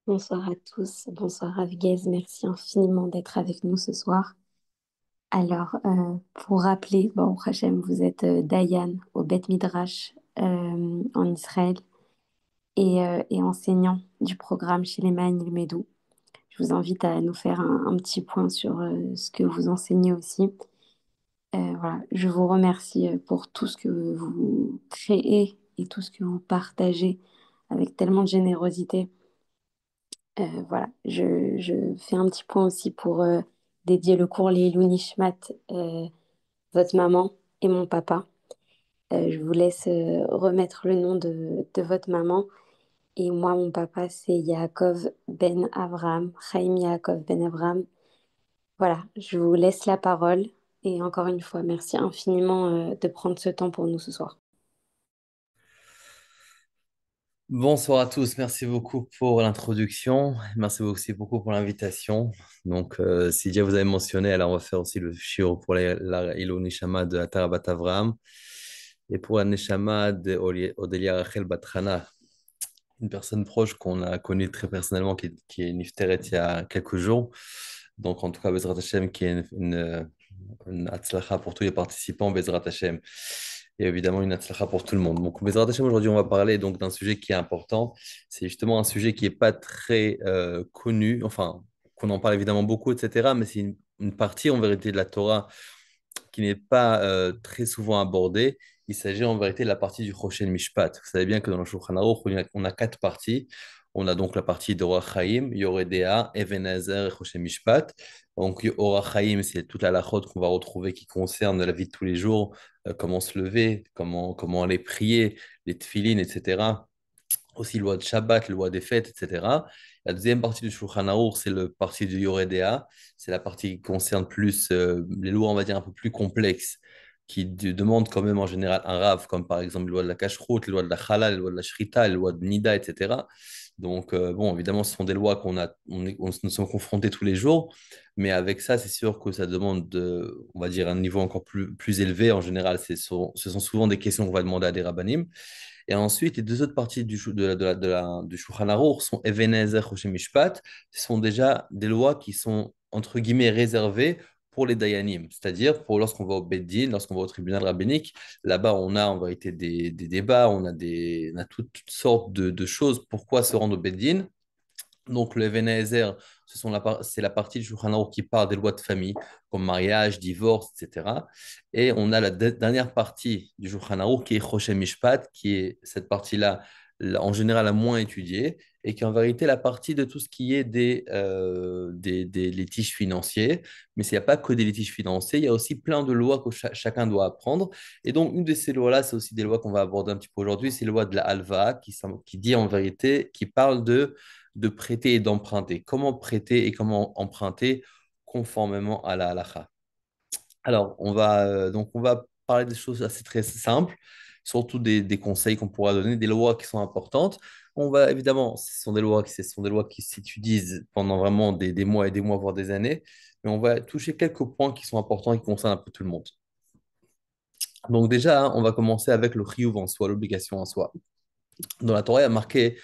Bonsoir à tous, bonsoir Avigail, merci infiniment d'être avec nous ce soir. Alors, pour rappeler, bon, Hachem, vous êtes Dayan au Beth Midrash en Israël et enseignant du programme chez les Mahanim Medou. Je vous invite à nous faire un petit point sur ce que vous enseignez aussi. Voilà, je vous remercie pour tout ce que vous créez et tout ce que vous partagez avec tellement de générosité. Voilà, je fais un petit point aussi pour dédier le cours Leilou Nishmat, votre maman et mon papa. Je vous laisse remettre le nom de votre maman. Et moi, mon papa, c'est Yaakov Ben Avraham, Chaim Yaakov Ben Avraham. Voilà, je vous laisse la parole. Et encore une fois, merci infiniment de prendre ce temps pour nous ce soir. Bonsoir à tous, merci beaucoup pour l'introduction, merci aussi beaucoup pour l'invitation. Donc, si déjà vous avez mentionné, alors on va faire aussi le shiur pour la Ilou Nishama de Atarabat Avraham et pour la Neshama de Odelia Rachel Batrana, une personne proche qu'on a connue très personnellement qui est Nifteret il y a quelques jours. Donc, en tout cas, Bezrat Hashem, qui est une Hatzlacha pour tous les participants, Bezrat Hashem. Et évidemment, une Hatzlacha pour tout le monde. Donc, Bezrat Hashem, aujourd'hui, on va parler donc d'un sujet qui est important. C'est justement un sujet qui n'est pas très connu, enfin, qu'on en parle évidemment beaucoup, etc. Mais c'est une partie, en vérité, de la Torah qui n'est pas très souvent abordée. Il s'agit en vérité de la partie du Choshen Mishpat. Vous savez bien que dans le Shulchan Aruch, on a quatre parties. On a donc la partie d'Orach Chaim, Yoredea, Even Hazer et Choshen Mishpat. Donc Orach Chaim, c'est toute la halachot qu'on va retrouver qui concerne la vie de tous les jours, comment se lever, comment aller prier, les tefilines, etc. Aussi loi de Shabbat, loi des fêtes, etc. La deuxième partie du Shulchan Aruch, c'est la partie du Yoredea. C'est la partie qui concerne plus les lois, on va dire, un peu plus complexes, qui demandent quand même en général un rave, comme par exemple les lois de la Kashrut, les lois de la Chala, les lois de la Shrita, les lois de Nida, etc. Donc, bon, évidemment, ce sont des lois on nous sommes confrontés tous les jours, mais avec ça, c'est sûr que ça demande, on va dire, un niveau encore plus élevé. En général, ce sont souvent des questions qu'on va demander à des rabbinim. Et ensuite, les deux autres parties du Shulchan Aruch sont Even Hazer, Choshen Mishpat. Ce sont déjà des lois qui sont, entre guillemets, réservées pour les Dayanim, c'est-à-dire pour lorsqu'on va au Beit Din, lorsqu'on va au tribunal rabbinique. Là-bas, on a en vérité des débats, on a toutes sortes de choses. Pourquoi se rendre au Beit Din? Donc, le Even Haezer, c'est la partie du Shulchan Aruch qui parle des lois de famille, comme mariage, divorce, etc. Et on a la dernière partie du Shulchan Aruch qui est Choshen Mishpat, qui est cette partie-là, en général, la moins étudiée, et qui est en vérité la partie de tout ce qui est des litiges financiers. Mais il n'y a pas que des litiges financiers, il y a aussi plein de lois que chacun doit apprendre. Et donc, une de ces lois-là, c'est aussi des lois qu'on va aborder un petit peu aujourd'hui, c'est la loi de la Halva, qui dit en vérité, qui parle de prêter et d'emprunter. Comment prêter et comment emprunter conformément à la halakha. Alors, on va parler des choses assez très simples, surtout des conseils qu'on pourra donner, des lois qui sont importantes. On va évidemment, ce sont des lois qui s'étudient pendant vraiment des mois et des mois, voire des années, mais on va toucher quelques points qui sont importants et qui concernent un peu tout le monde. Donc déjà, hein, on va commencer avec le chiyuv en soi, l'obligation en soi. Dans la Torah, il y a marqué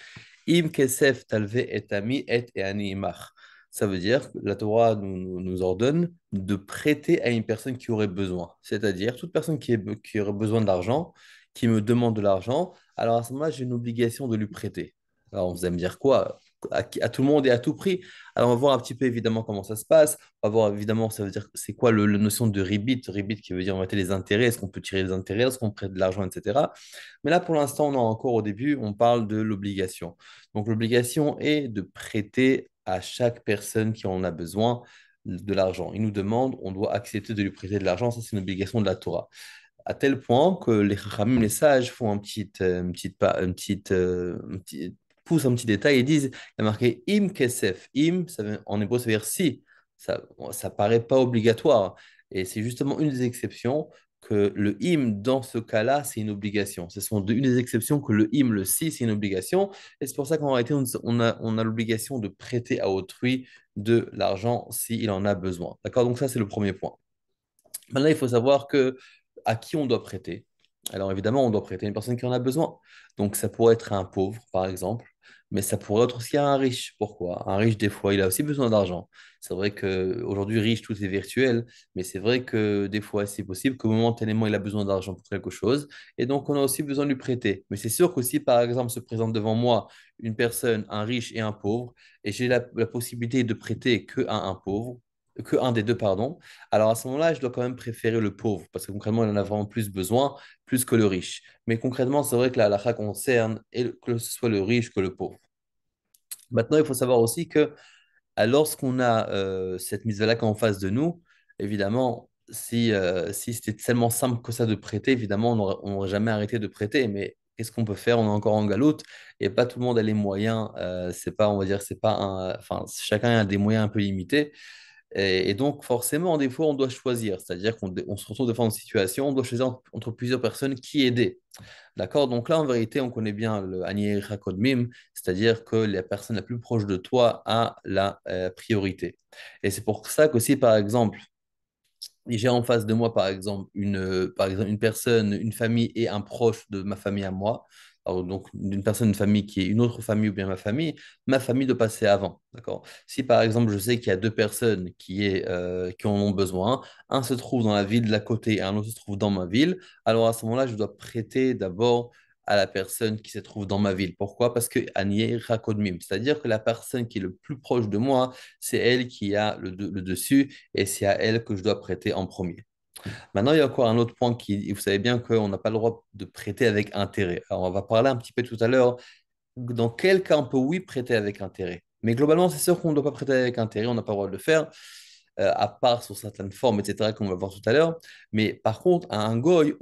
Im kesef talve et ami et ani imach. Ça veut dire que la Torah nous ordonne de prêter à une personne qui aurait besoin. C'est-à-dire, toute personne qui aurait besoin d'argent, qui me demande de l'argent, alors à ce moment-là, j'ai une obligation de lui prêter. Alors, vous allez me dire quoi? À tout le monde et à tout prix. Alors, on va voir un petit peu évidemment comment ça se passe. On va voir évidemment, ça veut dire, c'est quoi la notion de ribit. Ribit qui veut dire, on va les intérêts. Est-ce qu'on peut tirer les intérêts? Est-ce qu'on prête de l'argent, etc. Mais là, pour l'instant, on est encore au début, on parle de l'obligation. Donc, l'obligation est de prêter à chaque personne qui en a besoin de l'argent. Il nous demande, on doit accepter de lui prêter de l'argent. Ça, c'est une obligation de la Torah. À tel point que les Chachamim, les sages, font poussent un petit détail et disent, il y a marqué im kesef. Im, en hébreu, ça veut dire si. Ça paraît pas obligatoire. Et c'est justement une des exceptions que le im, dans ce cas-là, c'est une obligation. Ce sont une des exceptions que le im, le si, c'est une obligation. Et c'est pour ça qu'en réalité, on a l'obligation de prêter à autrui de l'argent s'il en a besoin. D'accord? Donc ça, c'est le premier point. Maintenant, il faut savoir que à qui on doit prêter. Alors évidemment, on doit prêter à une personne qui en a besoin. Donc ça pourrait être un pauvre, par exemple. mais ça pourrait être aussi un riche. Pourquoi? Un riche, des fois, il a aussi besoin d'argent. C'est vrai qu'aujourd'hui, riche, tout est virtuel, mais c'est vrai que des fois, c'est possible que momentanément, il a besoin d'argent pour quelque chose, et donc on a aussi besoin de lui prêter. Mais c'est sûr que si, par exemple, se présente devant moi une personne, un riche et un pauvre, et j'ai la possibilité de prêter que à un pauvre, que un des deux, pardon, alors à ce moment-là, je dois quand même préférer le pauvre, parce que concrètement, il en a vraiment plus besoin, plus que le riche. Mais concrètement, c'est vrai que la halakha concerne que ce soit le riche que le pauvre. Maintenant, il faut savoir aussi que lorsqu'on a cette mise-là en face de nous, évidemment, si c'était tellement simple que ça de prêter, évidemment, on n'aurait jamais arrêté de prêter. Mais qu'est-ce qu'on peut faire? On est encore en galoute et pas tout le monde a les moyens. C'est pas, on va dire, c'est pas enfin, chacun a des moyens un peu limités. Et donc, forcément, des fois, on doit choisir. C'est-à-dire qu'on se retrouve devant une situation, on doit choisir entre plusieurs personnes qui aider. D'accord? Donc là, en vérité, on connaît bien le Ani Hakodmim, c'est-à-dire que la personne la plus proche de toi a la priorité. Et c'est pour ça que si, par exemple, j'ai en face de moi, par exemple, une personne, une famille et un proche de ma famille à moi. Alors, donc, d'une personne, une famille qui est une autre famille ou bien ma famille doit passer avant. D'accord? Si par exemple, je sais qu'il y a deux personnes qui en ont besoin, un se trouve dans la ville de la côté et un autre se trouve dans ma ville, alors à ce moment-là, je dois prêter d'abord à la personne qui se trouve dans ma ville. Pourquoi? Parce que Anier Rakodmim, c'est-à-dire que la personne qui est le plus proche de moi, c'est elle qui a le dessus et c'est à elle que je dois prêter en premier. Maintenant, il y a encore un autre point qui, vous savez bien qu'on n'a pas le droit de prêter avec intérêt. Alors, on va parler un petit peu tout à l'heure dans quel cas on peut, oui, prêter avec intérêt. Mais globalement, c'est sûr qu'on ne doit pas prêter avec intérêt, on n'a pas le droit de le faire, à part sur certaines formes, etc., qu'on va voir tout à l'heure. Mais par contre, à un goy,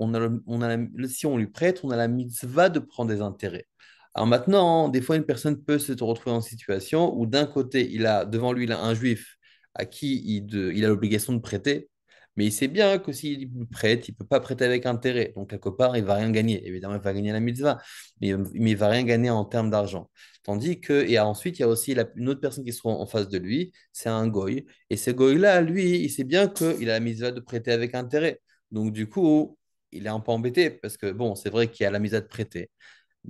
si on lui prête, on a la mitzvah de prendre des intérêts. Alors maintenant, des fois, une personne peut se retrouver en situation où d'un côté, devant lui, il a un juif à qui il a l'obligation de prêter, mais il sait bien que s'il prête, il ne peut pas prêter avec intérêt. Donc, quelque part, il ne va rien gagner. Évidemment, il va gagner la mitzvah, mais il ne va rien gagner en termes d'argent. Tandis que, et ensuite, il y a aussi une autre personne qui sera en face de lui, c'est un goy. Et ce goy-là, lui, il sait bien qu'il a la mitzvah de prêter avec intérêt. Donc, du coup, il est un peu embêté parce que, bon, c'est vrai qu'il y a la mitzvah de prêter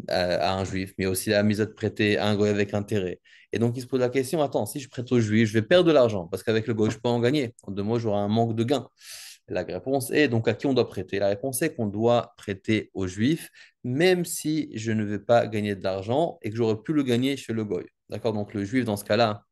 à un juif, mais aussi la mitzvah de prêter à un goy avec intérêt. Et donc, il se pose la question, attends, si je prête au juif, je vais perdre de l'argent parce qu'avec le goy, je peux en gagner. En 2 mois, j'aurai un manque de gain. La réponse est donc à qui on doit prêter? La réponse est qu'on doit prêter aux juifs, même si je ne vais pas gagner de l'argent et que j'aurais pu le gagner chez le goy. D'accord? Donc, le juif, dans ce cas-là,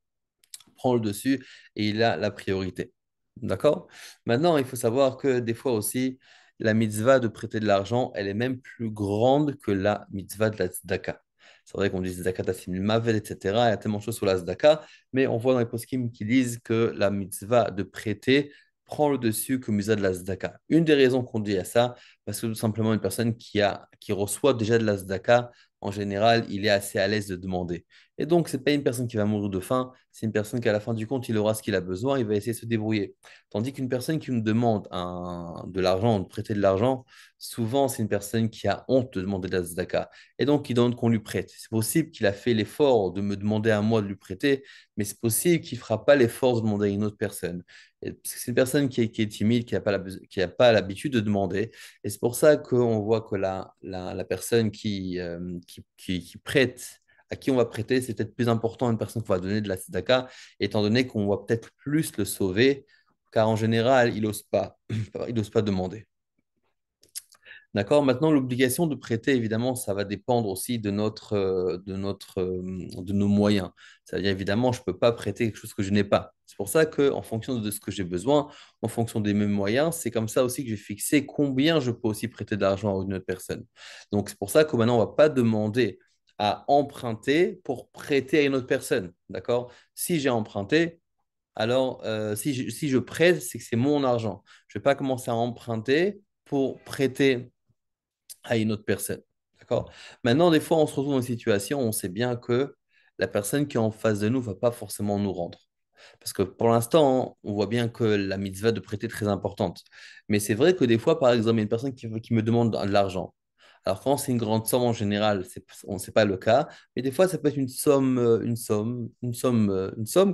prend le dessus et il a la priorité. D'accord? Maintenant, il faut savoir que des fois aussi, la mitzvah de prêter de l'argent, elle est même plus grande que la mitzvah de la tzedaka. C'est vrai qu'on dit tzedaka tassim mavel, etc. Il y a tellement de choses sur la tzedaka, mais on voit dans les poskim qui disent que la mitzvah de prêter prend le dessus que mitzvah de la tzedaka. Une des raisons qu'on dit à ça, parce que tout simplement une personne qui reçoit déjà de la tzedaka, en général, il est assez à l'aise de demander. Et donc, ce n'est pas une personne qui va mourir de faim, c'est une personne qu'à la fin du compte, il aura ce qu'il a besoin, il va essayer de se débrouiller. Tandis qu'une personne qui nous demande de l'argent, de prêter de l'argent, souvent, c'est une personne qui a honte de demander de la tzedaka. Et donc, il demande qu'on lui prête. C'est possible qu'il a fait l'effort de me demander à moi de lui prêter, mais c'est possible qu'il ne fera pas l'effort de demander à une autre personne. Parce que c'est une personne qui est timide, qui n'a pas l'habitude de demander. Et c'est pour ça qu'on voit que la personne qui prête, à qui on va prêter, c'est peut-être plus important à une personne qu'on va donner de la tzedaka, étant donné qu'on va peut-être plus le sauver, car en général, il n'ose pas, il n'ose pas demander. D'accord? Maintenant, l'obligation de prêter, évidemment, ça va dépendre aussi de nos moyens. C'est-à-dire, évidemment, je ne peux pas prêter quelque chose que je n'ai pas. C'est pour ça qu'en fonction de ce que j'ai besoin, en fonction des mêmes moyens, c'est comme ça aussi que je vais fixer combien je peux aussi prêter d'argent à une autre personne. Donc, c'est pour ça que maintenant, on ne va pas demander à emprunter pour prêter à une autre personne. D'accord? Si j'ai emprunté, alors si je prête, c'est que c'est mon argent. Je ne vais pas commencer à emprunter pour prêter à une autre personne. D'accord? Maintenant, des fois, on se retrouve dans une situation où on sait bien que la personne qui est en face de nous ne va pas forcément nous rendre. Parce que pour l'instant, on voit bien que la mitzvah de prêter est très importante. Mais c'est vrai que des fois, par exemple, il y a une personne qui me demande de l'argent. Alors, quand c'est une grande somme en général, on ne sait pas le cas. Mais des fois, ça peut être une somme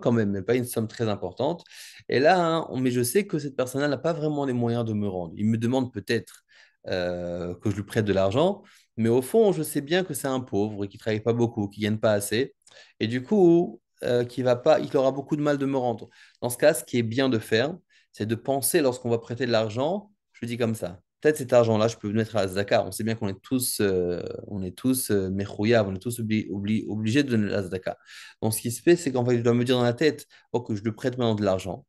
quand même, mais pas une somme très importante. Et là, hein, mais je sais que cette personne-là n'a pas vraiment les moyens de me rendre. Il me demande peut-être que je lui prête de l'argent, Mais au fond, je sais bien que c'est un pauvre et qui travaille pas beaucoup, qui gagne pas assez. Et du coup, qui va pas, il aura beaucoup de mal de me rendre. Dans ce cas, ce qui est bien de faire, c'est de penser lorsqu'on va prêter de l'argent, je le dis comme ça. Peut-être cet argent-là, je peux le mettre à la Zaka. On sait bien qu'on est tous, mechouyav, on est tous obligés de donner la Zaka. Donc, ce qui se fait, c'est qu'en fait, je dois me dire dans la tête, oh, que je lui prête maintenant de l'argent.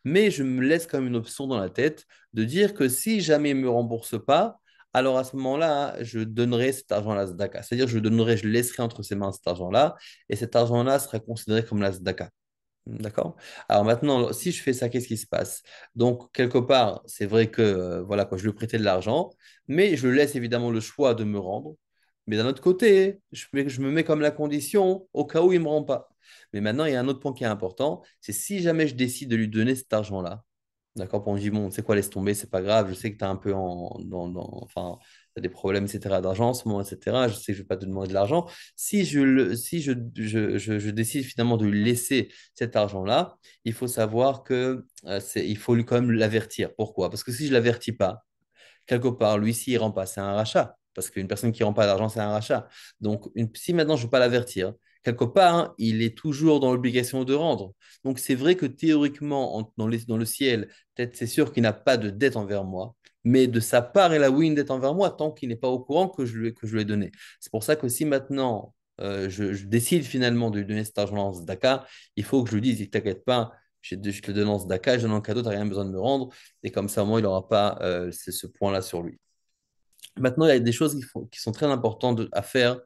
Mais je me laisse quand même une option dans la tête de dire que si jamais il ne me rembourse pas, alors à ce moment-là, je donnerai cet argent à la Zdaka. C'est-à-dire, je laisserai entre ses mains cet argent-là, et cet argent-là sera considéré comme la Zdaka. D'accord? Alors maintenant, si je fais ça, qu'est-ce qui se passe? Donc, quelque part, c'est vrai que voilà, quoi, je lui ai prêté de l'argent, mais je laisse évidemment le choix de me rendre. Mais d'un autre côté, je me mets comme la condition au cas où il ne me rend pas. Mais maintenant, il y a un autre point qui est important, c'est si jamais je décide de lui donner cet argent-là, d'accord, pour me dire, bon, c'est quoi, laisse tomber, c'est pas grave, je sais que tu as un peu enfin, t'as des problèmes, etc., d'argent en ce moment, etc., je sais que je ne vais pas te demander de l'argent. Si je décide finalement de lui laisser cet argent-là, il faut savoir que il faut lui quand même l'avertir. Pourquoi? Parce que si je ne l'avertis pas, quelque part, lui, s'il ne rend pas, c'est un rachat. Parce qu'une personne qui ne rend pas d'argent, c'est un rachat. Donc, si maintenant je ne veux pas l'avertir, quelque part, hein, il est toujours dans l'obligation de rendre. Donc, c'est vrai que théoriquement, dans le ciel, peut-être c'est sûr qu'il n'a pas de dette envers moi. Mais de sa part, il a oui une dette envers moi tant qu'il n'est pas au courant que je lui ai donné. C'est pour ça que si maintenant je décide finalement de lui donner cet argent en Dakar, il faut que je lui dise, ne t'inquiète pas, je te donne en Dakar, je donne en cadeau, tu n'as rien besoin de me rendre. Et comme ça, au moins, il n'aura pas ce point-là sur lui. Maintenant, il y a des choses qui sont très importantes à faire,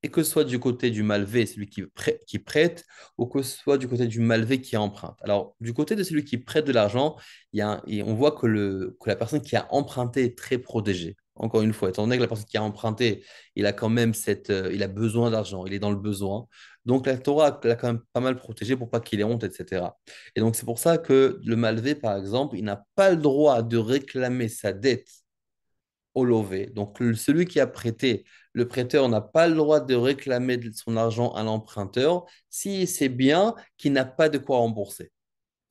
et que ce soit du côté du malvé, celui qui prête, ou que ce soit du côté du malvé qui emprunte. Alors, du côté de celui qui prête de l'argent, et on voit que la personne qui a emprunté est très protégée. Encore une fois, étant donné que la personne qui a emprunté, il a quand même il a besoin d'argent, il est dans le besoin. Donc, la Torah l'a quand même pas mal protégé pour pas qu'il ait honte, etc. Et donc, c'est pour ça que le malvé, par exemple, il n'a pas le droit de réclamer sa dette au lové. Donc, celui qui a prêté, le prêteur n'a pas le droit de réclamer son argent à l'emprunteur si c'est bien qu'il n'a pas de quoi rembourser.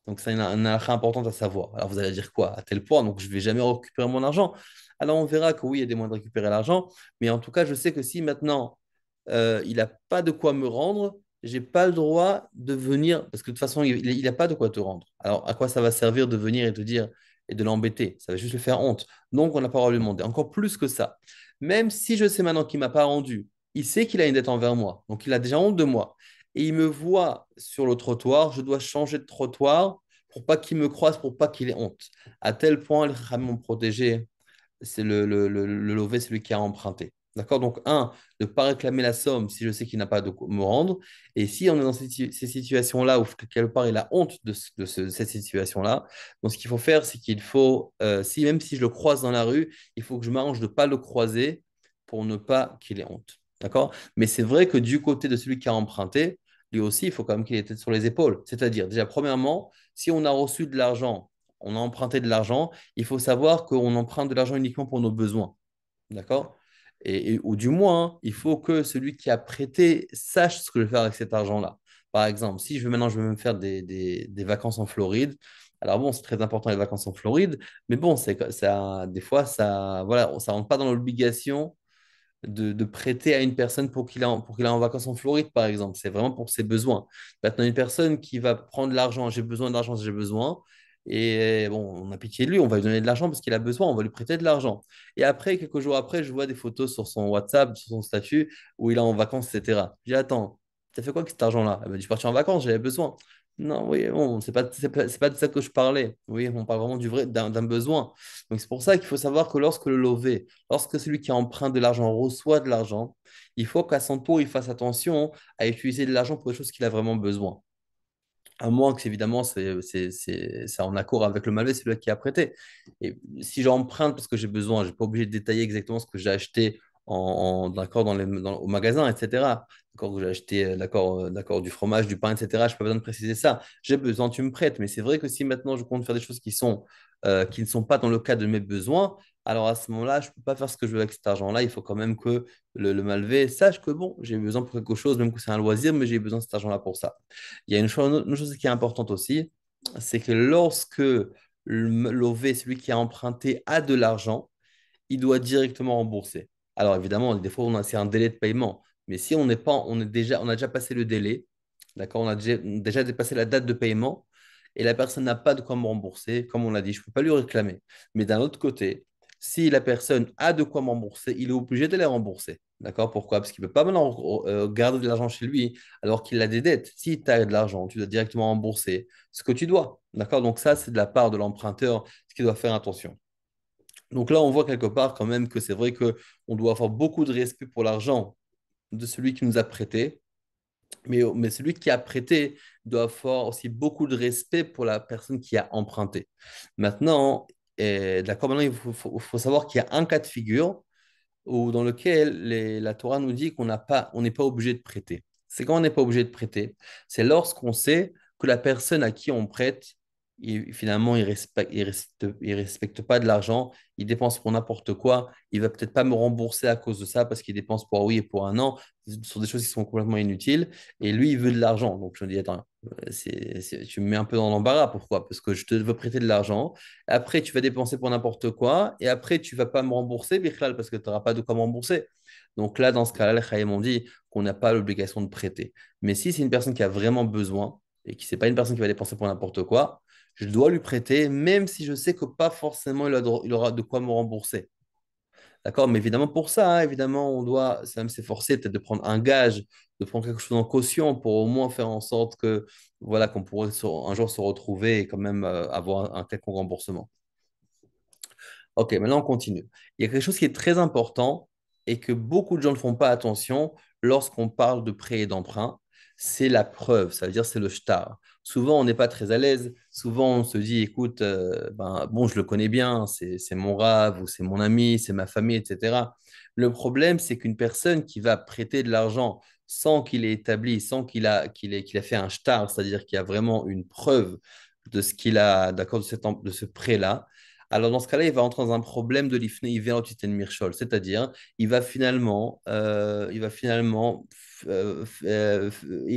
Donc, c'est une affaire importante à savoir. Alors, vous allez dire quoi? À tel point, donc je ne vais jamais récupérer mon argent. Alors, on verra que oui, il y a des moyens de récupérer l'argent, mais en tout cas, je sais que si maintenant il n'a pas de quoi me rendre, j'ai pas le droit de venir, parce que de toute façon, il n'a pas de quoi te rendre. Alors, à quoi ça va servir de venir et te dire et de l'embêter? Ça va juste lui faire honte. Donc, on n'a pas le droit de lui demander. Encore plus que ça. Même si je sais maintenant qu'il ne m'a pas rendu, il sait qu'il a une dette envers moi. Donc, il a déjà honte de moi. Et il me voit sur le trottoir, je dois changer de trottoir pour pas qu'il me croise, pour pas qu'il ait honte. À tel point, les Khamim m'ont protégé, c'est le lové, celui qui a emprunté. D'accord? Donc, un, de ne pas réclamer la somme si je sais qu'il n'a pas de quoi me rendre. Et si on est dans ces situations-là où quelque part il a honte de cette situation-là, donc ce qu'il faut faire, c'est qu'il faut, même si je le croise dans la rue, il faut que je m'arrange de ne pas le croiser pour ne pas qu'il ait honte. D'accord? Mais c'est vrai que du côté de celui qui a emprunté, lui aussi, il faut quand même qu'il ait tête sur les épaules. C'est-à-dire, déjà, premièrement, si on a reçu de l'argent, on a emprunté de l'argent, il faut savoir qu'on emprunte de l'argent uniquement pour nos besoins. D'accord? Ou du moins, hein, il faut que celui qui a prêté sache ce que je vais faire avec cet argent-là. Par exemple, si maintenant je veux me faire des vacances en Floride, alors bon, c'est très important les vacances en Floride, mais bon, des fois, voilà, ça rentre pas dans l'obligation de prêter à une personne pour qu'il aille en vacances en Floride, par exemple. C'est vraiment pour ses besoins. Maintenant, une personne qui va prendre l'argent, j'ai besoin d'argent, j'ai besoin. Et bon, on a pitié de lui, on va lui donner de l'argent parce qu'il a besoin, on va lui prêter de l'argent. Et après, quelques jours après, je vois des photos sur son WhatsApp, sur son statut, où il est en vacances, etc. Je dis, attends, t'as fait quoi avec cet argent-là? Elle m'a dit, je suis parti en vacances, j'avais besoin. Non, oui, bon, c'est pas de ça que je parlais. Oui, on parle vraiment d'un besoin. Donc, c'est pour ça qu'il faut savoir que lorsque le lové, lorsque celui qui emprunte de l'argent reçoit de l'argent, il faut qu'à son tour, il fasse attention à utiliser de l'argent pour des choses qu'il a vraiment besoin. À moins que, évidemment, c'est en accord avec le malvé, c'est celui qui a prêté. Et si j'emprunte parce que j'ai besoin, je n'ai pas obligé de détailler exactement ce que j'ai acheté d'accord, au magasin, etc. D'accord, que j'ai acheté d'accord, du fromage, du pain, etc. Je n'ai pas besoin de préciser ça. J'ai besoin, tu me prêtes. Mais c'est vrai que si maintenant je compte faire des choses qui ne sont pas dans le cadre de mes besoins, alors à ce moment-là, je ne peux pas faire ce que je veux avec cet argent-là. Il faut quand même que le malvé sache que bon, j'ai besoin pour quelque chose, même que c'est un loisir, mais j'ai besoin de cet argent-là pour ça. Il y a une chose qui est importante aussi, c'est que lorsque l'OV, celui qui a emprunté, a de l'argent, il doit directement rembourser. Alors évidemment, des fois, c'est un délai de paiement. Mais si on n'est pas, on a déjà passé le délai, d'accord, on a déjà dépassé la date de paiement et la personne n'a pas de quoi me rembourser, comme on l'a dit, je ne peux pas lui réclamer. Mais d'un autre côté, si la personne a de quoi me rembourser, il est obligé de les rembourser. D'accord? Pourquoi? Parce qu'il ne peut pas maintenant garder de l'argent chez lui alors qu'il a des dettes. Si tu as de l'argent, tu dois directement rembourser ce que tu dois. D'accord? Donc ça, c'est de la part de l'emprunteur, ce qui doit faire attention. Donc là, on voit quelque part quand même que c'est vrai qu'on doit avoir beaucoup de respect pour l'argent de celui qui nous a prêté, mais celui qui a prêté doit avoir aussi beaucoup de respect pour la personne qui a emprunté. Maintenant, d'accord, maintenant il faut savoir qu'il y a un cas de figure dans lequel la Torah nous dit on n'est pas obligé de prêter. C'est quand on n'est pas obligé de prêter. C'est lorsqu'on sait que la personne à qui on prête, finalement, il respecte pas de l'argent, il dépense pour n'importe quoi, il va peut-être pas me rembourser à cause de ça parce qu'il dépense pour un oui et pour un an, ce sont des choses qui sont complètement inutiles, et lui, il veut de l'argent. Donc je me dis, attends, tu me mets un peu dans l'embarras, pourquoi? Parce que je te veux prêter de l'argent, après, tu vas dépenser pour n'importe quoi. Et après, tu vas pas me rembourser, Bichlal, parce que tu n'auras pas de quoi me rembourser. Donc là, dans ce cas-là, les Chaïm ont dit qu'on n'a pas l'obligation de prêter. Mais si c'est une personne qui a vraiment besoin et qui n'est pas une personne qui va dépenser pour n'importe quoi, je dois lui prêter, même si je sais que pas forcément il aura de quoi me rembourser. D'accord? Mais évidemment, pour ça, hein, évidemment, on doit même s'efforcer peut-être de prendre un gage, de prendre quelque chose en caution pour au moins faire en sorte que, voilà, qu'on pourrait un jour se retrouver et quand même avoir un quelconque remboursement. Ok, maintenant on continue. Il y a quelque chose qui est très important et que beaucoup de gens ne font pas attention lorsqu'on parle de prêt et d'emprunt, c'est la preuve, ça veut dire c'est le shtar. Souvent, on n'est pas très à l'aise. Souvent, on se dit, écoute, ben, bon, je le connais bien, c'est mon rave ou c'est mon ami, c'est ma famille, etc. Le problème, c'est qu'une personne qui va prêter de l'argent sans qu'il ait établi, sans qu'il a fait un shtar, c'est-à-dire qu'il y a vraiment une preuve de ce qu'il a, d'accord, de ce prêt-là, alors, dans ce cas-là, il va entrer dans un problème de l'ifne mirchol, c'est-à-dire, il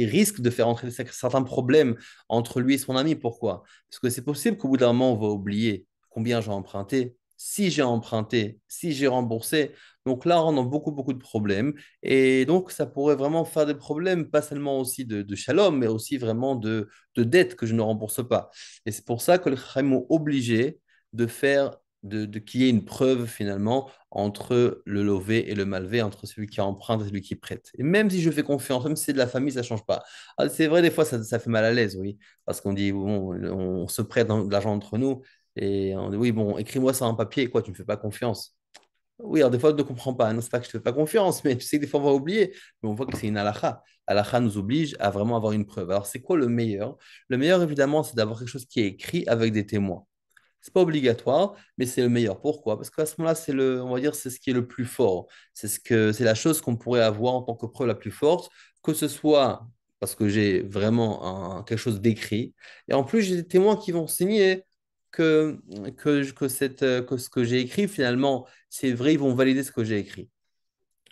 risque de faire entrer certains problèmes entre lui et son ami. Pourquoi? Parce que c'est possible qu'au bout d'un moment, on va oublier combien j'ai emprunté, si j'ai emprunté, si j'ai remboursé. Donc là, on a beaucoup, beaucoup de problèmes. Et donc, ça pourrait vraiment faire des problèmes, pas seulement aussi de shalom, mais aussi vraiment de dettes que je ne rembourse pas. Et c'est pour ça que le Khaïm est obligé de faire, qu'il y ait une preuve finalement entre le lové et le malvé, entre celui qui emprunte et celui qui prête. Et même si je fais confiance, même si c'est de la famille, ça ne change pas. Ah, c'est vrai, des fois, ça fait mal à l'aise, oui, parce qu'on dit, bon, on se prête de l'argent entre nous, et on dit, oui, bon, écris-moi ça en papier, quoi, tu ne me fais pas confiance. Oui, alors des fois, on ne comprend pas. Non, c'est pas que je ne te fais pas confiance, mais tu sais que des fois, on va oublier. Mais on voit que c'est une halakha. Halakha nous oblige à vraiment avoir une preuve. Alors, c'est quoi le meilleur? Le meilleur, évidemment, c'est d'avoir quelque chose qui est écrit avec des témoins. C'est pas obligatoire, mais c'est le meilleur. Pourquoi? Parce qu'à ce moment-là, on va dire, c'est ce qui est le plus fort. C'est la chose qu'on pourrait avoir en tant que preuve la plus forte, que ce soit parce que j'ai vraiment quelque chose d'écrit. Et en plus, j'ai des témoins qui vont signer que, que ce que j'ai écrit, finalement, c'est vrai, ils vont valider ce que j'ai écrit.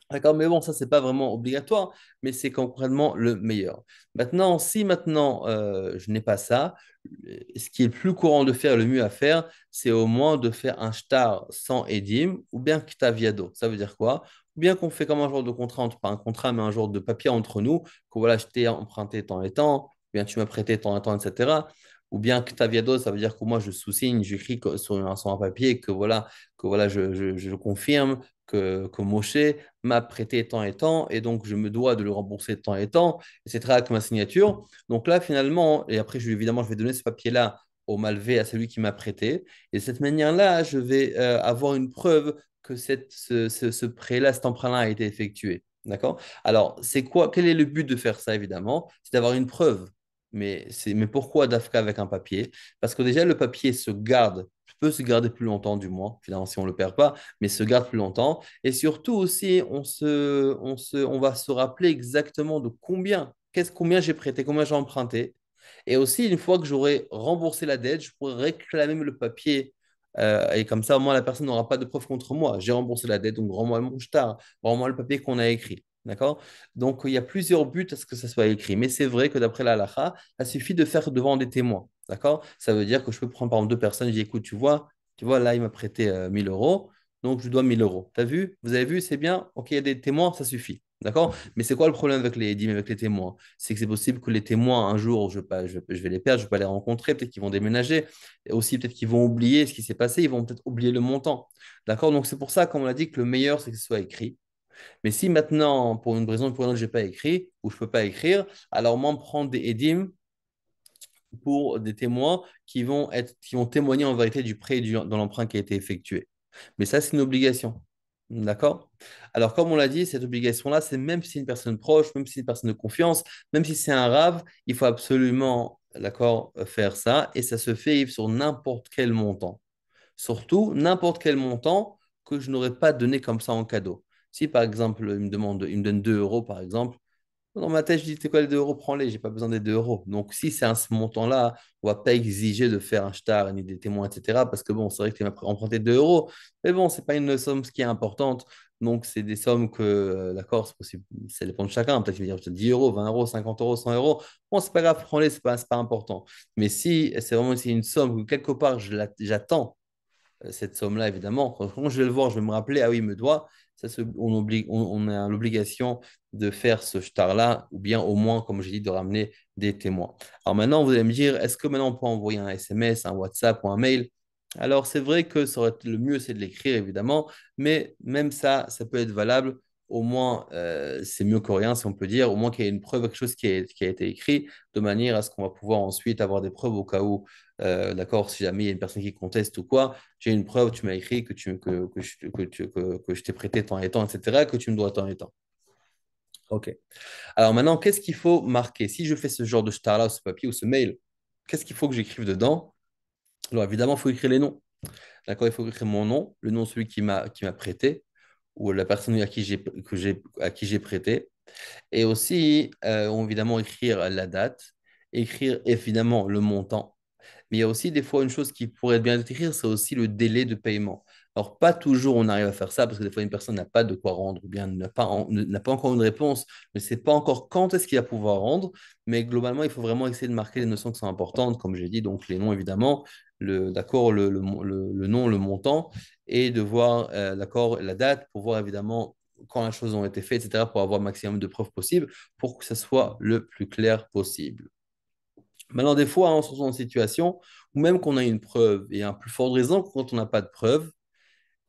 D'accord, mais bon, ça, c'est pas vraiment obligatoire, mais c'est concrètement le meilleur. Maintenant, si maintenant je n'ai pas ça, ce qui est le plus courant de faire, le mieux à faire, c'est au moins de faire un shtar sans edim ou bien ktaviado. Ça veut dire quoi? Ou bien qu'on fait comme un genre de contrat, pas un contrat, mais un genre de papier entre nous, que voilà, je t'ai emprunté tant et tant, ou bien tu m'as prêté tant et tant, etc. Ou bien ktaviado, ça veut dire que moi, je sous-signe, j'écris sur un papier que voilà je confirme que Moshe m'a prêté tant et tant, et donc je me dois de le rembourser tant et tant, etc., avec ma signature. Donc là, finalement, et après, évidemment, je vais donner ce papier-là au malvé, à celui qui m'a prêté, et de cette manière-là, je vais avoir une preuve que ce prêt-là, cet emprunt-là a été effectué. D'accord? Alors, quel est le but de faire ça, évidemment? C'est d'avoir une preuve. Mais pourquoi DAFCA avec un papier? Parce que déjà, le papier peut se garder plus longtemps, du moins, finalement, si on ne le perd pas, mais se garde plus longtemps. Et surtout aussi, on va se rappeler exactement de combien j'ai prêté, combien j'ai emprunté. Et aussi, une fois que j'aurai remboursé la dette, je pourrai réclamer le papier. Et comme ça, au moins, la personne n'aura pas de preuve contre moi. J'ai remboursé la dette, donc rends-moi mon shtar, rends-moi le papier qu'on a écrit. D'accord? Donc, il y a plusieurs buts à ce que ça soit écrit. Mais c'est vrai que d'après la halakha, il suffit de faire devant des témoins. D'accord? Ça veut dire que je peux prendre par exemple deux personnes et dire, écoute, tu vois, là, il m'a prêté 1000 euros. donc je dois 1000 euros. T'as vu? Vous avez vu, c'est bien? Ok, il y a des témoins, ça suffit. D'accord? Mais c'est quoi le problème avec les dîmes, avec les témoins? C'est que c'est possible que les témoins, un jour, je vais les perdre, je ne vais pas les rencontrer, peut-être qu'ils vont déménager, et aussi peut-être qu'ils vont oublier ce qui s'est passé, ils vont peut-être oublier le montant. D'accord? Donc c'est pour ça, comme on l'a dit, que le meilleur, c'est que ce soit écrit. Mais si maintenant, pour une raison ou pour une autre, je n'ai pas écrit, ou je ne peux pas écrire, alors moi, prendre des édimes pour des témoins qui vont témoigner en vérité du prêt et dans l'emprunt qui a été effectué. Mais ça, c'est une obligation. D'accord? Alors, comme on l'a dit, cette obligation-là, c'est même si c'est une personne proche, même si c'est une personne de confiance, même si c'est un rave, il faut absolument, d'accord, faire ça. Et ça se fait sur n'importe quel montant. Surtout, n'importe quel montant que je n'aurais pas donné comme ça en cadeau. Si, par exemple, il me donne 2 euros, par exemple, dans ma tête, je dis, c'est quoi les 2 euros, prends-les, j'ai pas besoin des 2 euros. Donc, si c'est à ce montant-là, on va pas exiger de faire un shtar, ni des témoins, etc. Parce que bon, c'est vrai que tu m'as emprunté 2 euros, mais bon, c'est pas une somme qui est importante. Donc, c'est des sommes que, d'accord, c'est possible, ça dépend de chacun. Peut-être qu'il va dire 10 euros, 20 euros, 50 euros, 100 euros. Bon, c'est pas grave, prends-les, c'est pas important. Mais si c'est vraiment c'est une somme que quelque part j'attends cette somme-là, évidemment. Quand je vais le voir, je vais me rappeler, ah oui, il me doit. On a l'obligation de faire ce shtar-là, ou bien au moins, comme j'ai dit, de ramener des témoins. Alors maintenant, vous allez me dire, est-ce que maintenant on peut envoyer un SMS, un WhatsApp ou un mail? Alors c'est vrai que ça aurait été le mieux, c'est de l'écrire, évidemment, mais même ça, ça peut être valable. Au moins, c'est mieux que rien, si on peut dire, au moins qu'il y ait une preuve, quelque chose qui a été écrit, de manière à ce qu'on va pouvoir ensuite avoir des preuves au cas où, d'accord, si jamais il y a une personne qui conteste ou quoi, j'ai une preuve, tu m'as écrit que je t'ai prêté tant et tant, etc., que tu me dois tant et tant. OK. Alors maintenant, qu'est-ce qu'il faut marquer? Si je fais ce genre de star-là, ce papier ou ce mail, qu'est-ce qu'il faut que j'écrive dedans? Alors évidemment, il faut écrire les noms. D'accord? Il faut écrire mon nom, le nom de celui qui m'a prêté, ou la personne à qui j'ai prêté. Et aussi, évidemment, écrire la date, écrire évidemment le montant. Mais il y a aussi des fois une chose qui pourrait être bien d'écrire, c'est aussi le délai de paiement. Alors, pas toujours on arrive à faire ça parce que des fois une personne n'a pas de quoi rendre ou bien n'a pas encore une réponse, ne sait pas encore quand est-ce qu'il va pouvoir rendre. Mais globalement, il faut vraiment essayer de marquer les notions qui sont importantes, comme j'ai dit, donc les noms évidemment, d'accord, le nom, le montant, et de voir d'accord, la date pour voir évidemment quand les choses ont été faites, etc., pour avoir le maximum de preuves possibles pour que ce soit le plus clair possible. Maintenant, des fois, hein, on se retrouve dans une situation où même qu'on a une preuve, et un plus fort raison que quand on n'a pas de preuve.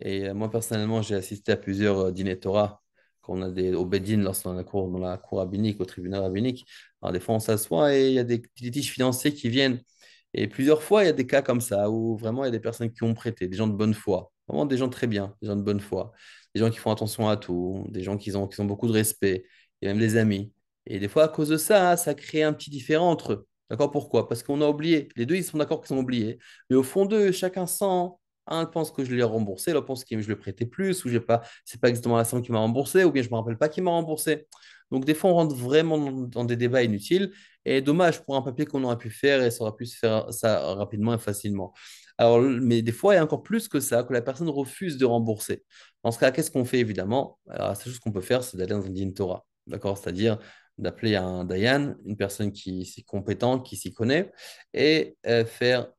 Et moi, personnellement, j'ai assisté à plusieurs dîners Torah, quand on a au Beddin, lorsqu'on est dans la cour rabbinique, au tribunal rabbinique. Alors, des fois, on s'assoit et il y a des litiges financiers qui viennent. Et plusieurs fois, il y a des cas comme ça, où vraiment, il y a des personnes qui ont prêté, des gens de bonne foi, vraiment des gens très bien, des gens de bonne foi, des gens qui font attention à tout, des gens qui ont beaucoup de respect, et même des amis. Et des fois, à cause de ça, ça crée un petit différend entre eux. D'accord? Pourquoi? Parce qu'on a oublié. Les deux, ils sont d'accord qu'ils ont oublié. Mais au fond d'eux, chacun sent. Un pense que je l'ai remboursé, l'autre pense que je l'ai prêté plus, ou j'ai pas, c'est pas exactement la somme qui m'a remboursé, ou bien je me rappelle pas qui m'a remboursé. Donc des fois, on rentre vraiment dans des débats inutiles, et dommage pour un papier qu'on aurait pu faire, et ça aurait pu se faire ça rapidement et facilement. Alors, mais des fois, il y a encore plus que ça, que la personne refuse de rembourser. Dans ce cas, qu'est-ce qu'on fait évidemment? Alors, la seule chose qu'on peut faire, c'est d'aller dans un din Torah, d'accord? C'est-à-dire d'appeler un Dayan, une personne qui est compétente, qui s'y connaît, et faire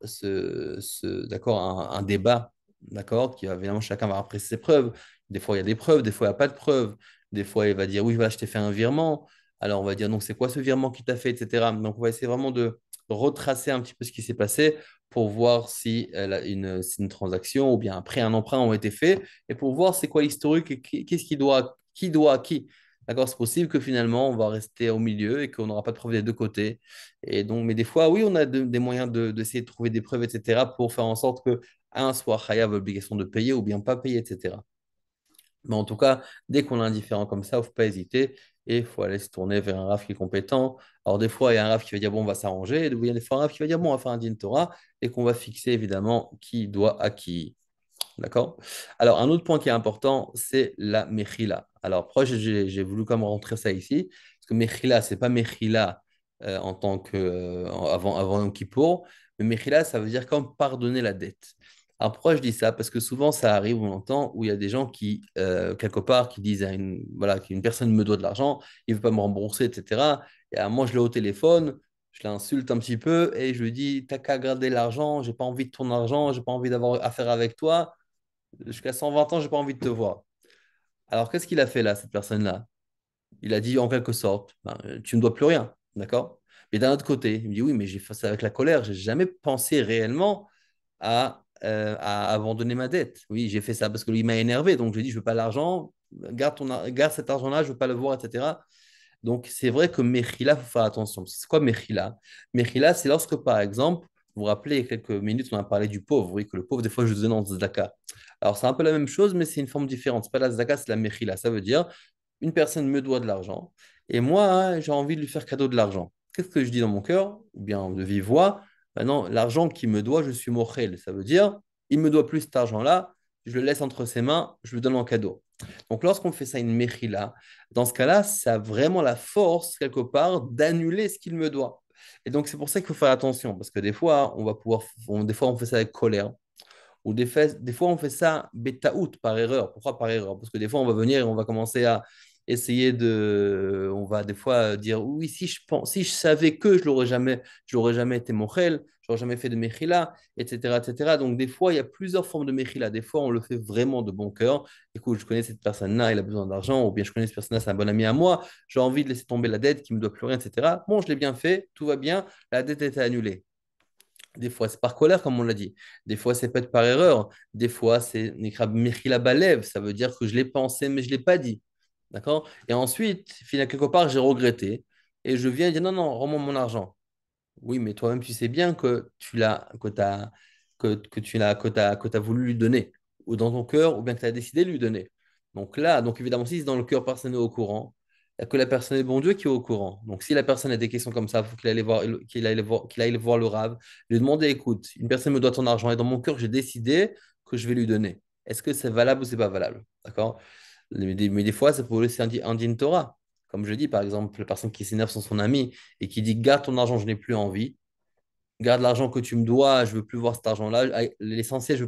d'accord, un débat, d'accord, qui va évidemment chacun va apprécier ses preuves. Des fois, il y a des preuves, des fois, il n'y a pas de preuves. Des fois, il va dire, oui, voilà, je t'ai fait un virement. Alors, on va dire, donc, c'est quoi ce virement qui t'a fait, etc. Donc, on va essayer vraiment de retracer un petit peu ce qui s'est passé pour voir si, si une transaction ou bien après un emprunt ont été faits et pour voir c'est quoi l'historique et qu'est-ce qui doit à qui. D'accord, c'est possible que finalement, on va rester au milieu et qu'on n'aura pas de preuves des deux côtés. Et donc, mais des fois, oui, on a des moyens d'essayer de trouver des preuves, etc., pour faire en sorte que un soit chayav l'obligation de payer ou bien pas payer, etc. Mais en tout cas, dès qu'on a un différent comme ça, il ne faut pas hésiter et il faut aller se tourner vers un RAF qui est compétent. Alors, des fois, il y a un RAF qui va dire, bon, on va s'arranger. Et il y a des fois un RAF qui va dire, bon, on va faire un din Torah et qu'on va fixer évidemment qui doit à qui. D'accord? Alors, un autre point qui est important, c'est la mechila. Alors, pourquoi j'ai voulu comme rentrer ça ici? Parce que mechila, ce n'est pas mechila en tant que avant Yom Kippour, mais mechila, ça veut dire comme pardonner la dette. Alors, pourquoi je dis ça? Parce que souvent, ça arrive, on entend, où il y a des gens qui, quelque part, qui disent voilà, qu'une personne me doit de l'argent, il ne veut pas me rembourser, etc. Et à moi, je l'ai au téléphone, je l'insulte un petit peu et je lui dis, t'as qu'à garder l'argent, j'ai pas envie de ton argent, j'ai pas envie d'avoir affaire avec toi. Jusqu'à 120 ans, j'ai pas envie de te voir. Alors, qu'est-ce qu'il a fait là, cette personne-là? Il a dit en quelque sorte, ben, tu ne me dois plus rien, d'accord? Mais d'un autre côté, il me dit, oui, mais j'ai fait ça avec la colère, j'ai jamais pensé réellement à abandonner ma dette. Oui, j'ai fait ça parce que lui m'a énervé, donc je lui ai dit, je veux pas l'argent, garde cet argent-là, je veux pas le voir, etc. Donc, c'est vrai que Mechila, il faut faire attention. C'est quoi Mechila? Mechila, c'est lorsque, par exemple, vous vous rappelez, il y a quelques minutes, on a parlé du pauvre. Oui, que le pauvre, des fois, je le donne en tzedaka. Alors, c'est un peu la même chose, mais c'est une forme différente. C'est pas la tzedaka, c'est la Mechila. Ça veut dire, une personne me doit de l'argent, et moi, hein, j'ai envie de lui faire cadeau de l'argent. Qu'est-ce que je dis dans mon cœur? Ou bien de vive voix, maintenant, l'argent qu'il me doit, je suis mochel. Ça veut dire, il me doit plus cet argent-là, je le laisse entre ses mains, je le donne en cadeau. Donc, lorsqu'on fait ça, une Mechila, dans ce cas-là, ça a vraiment la force, quelque part, d'annuler ce qu'il me doit. Et donc, c'est pour ça qu'il faut faire attention, parce que des fois, des fois, on fait ça avec colère, ou des fois, on fait ça bêta-out, par erreur. Pourquoi par erreur? Parce que des fois, on va venir et on va commencer à essayer de. On va des fois dire, oui, si je savais que je l'aurais jamais été mochel, je n'aurais jamais fait de mechila, etc., etc. Donc, des fois, il y a plusieurs formes de mechila. Des fois, on le fait vraiment de bon cœur. Écoute, je connais cette personne-là, il a besoin d'argent, ou bien je connais cette personne-là, c'est un bon ami à moi, j'ai envie de laisser tomber la dette qui me doit plus rien, etc. Bon, je l'ai bien fait, tout va bien, la dette était annulée. Des fois, c'est par colère, comme on l'a dit. Des fois, c'est peut-être par erreur. Des fois, c'est Nikrab Mechila Balev. Ça veut dire que je l'ai pensé, mais je ne l'ai pas dit. D'accord? Et ensuite, finalement, quelque part, j'ai regretté. Et je viens dire non, non, rends-moi mon argent. Oui, mais toi-même, tu sais bien que tu l'as, que t'as voulu lui donner, ou dans ton cœur, ou bien que tu as décidé de lui donner. Donc là, donc évidemment, si c'est dans le cœur, personne n'est au courant. Il n'y a que la personne et bon Dieu qui est au courant. Donc si la personne a des questions comme ça, il faut qu'il aille voir le Rav, lui demander, écoute, une personne me doit ton argent, et dans mon cœur, j'ai décidé que je vais lui donner. Est-ce que c'est valable ou c'est pas valable? D'accord? Mais des fois, ça peut laisser un din Torah. Comme je dis, par exemple, la personne qui s'énerve sur son ami et qui dit garde ton argent, je n'ai plus envie. Garde l'argent que tu me dois, je veux plus voir cet argent-là. L'essentiel, je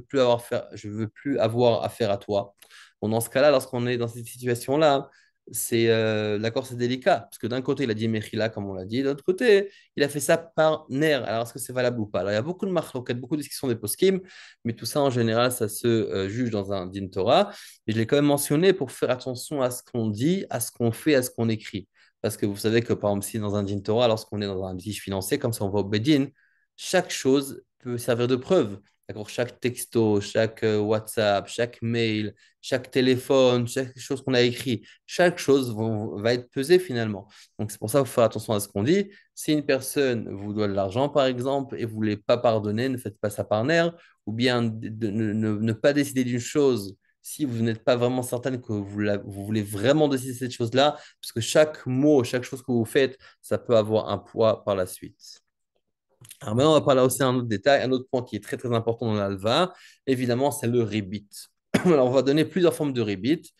veux plus avoir affaire à toi. Bon, dans ce cas-là, lorsqu'on est dans cette situation-là, d'accord, c'est délicat parce que d'un côté, il a dit Mechila, comme on l'a dit, de l'autre côté, il a fait ça par nerf. Alors, est-ce que c'est valable ou pas? Alors, il y a beaucoup de marloquettes, beaucoup de discussions des poskim, mais tout ça, en général, ça se juge dans un din Torah. Et je l'ai quand même mentionné pour faire attention à ce qu'on dit, à ce qu'on fait, à ce qu'on écrit. Parce que vous savez que, par exemple, si dans un din Torah, lorsqu'on est dans un litige financier, comme ça, on va au Bedin, chaque chose peut servir de preuve. D'accord? Chaque texto, chaque WhatsApp, chaque mail, chaque téléphone, chaque chose qu'on a écrit, chaque chose va être pesée finalement. Donc c'est pour ça qu'il faut faire attention à ce qu'on dit. Si une personne vous doit de l'argent, par exemple, et vous ne voulez pas pardonner, ne faites pas ça par nerf, ou bien ne pas décider d'une chose si vous n'êtes pas vraiment certaine que vous voulez vraiment décider de cette chose-là, parce que chaque mot, chaque chose que vous faites, ça peut avoir un poids par la suite. Alors maintenant, on va parler aussi d'un autre détail, un autre point qui est très très important dans l'alva, évidemment, c'est le ribit. Alors, on va donner plusieurs formes de ribit.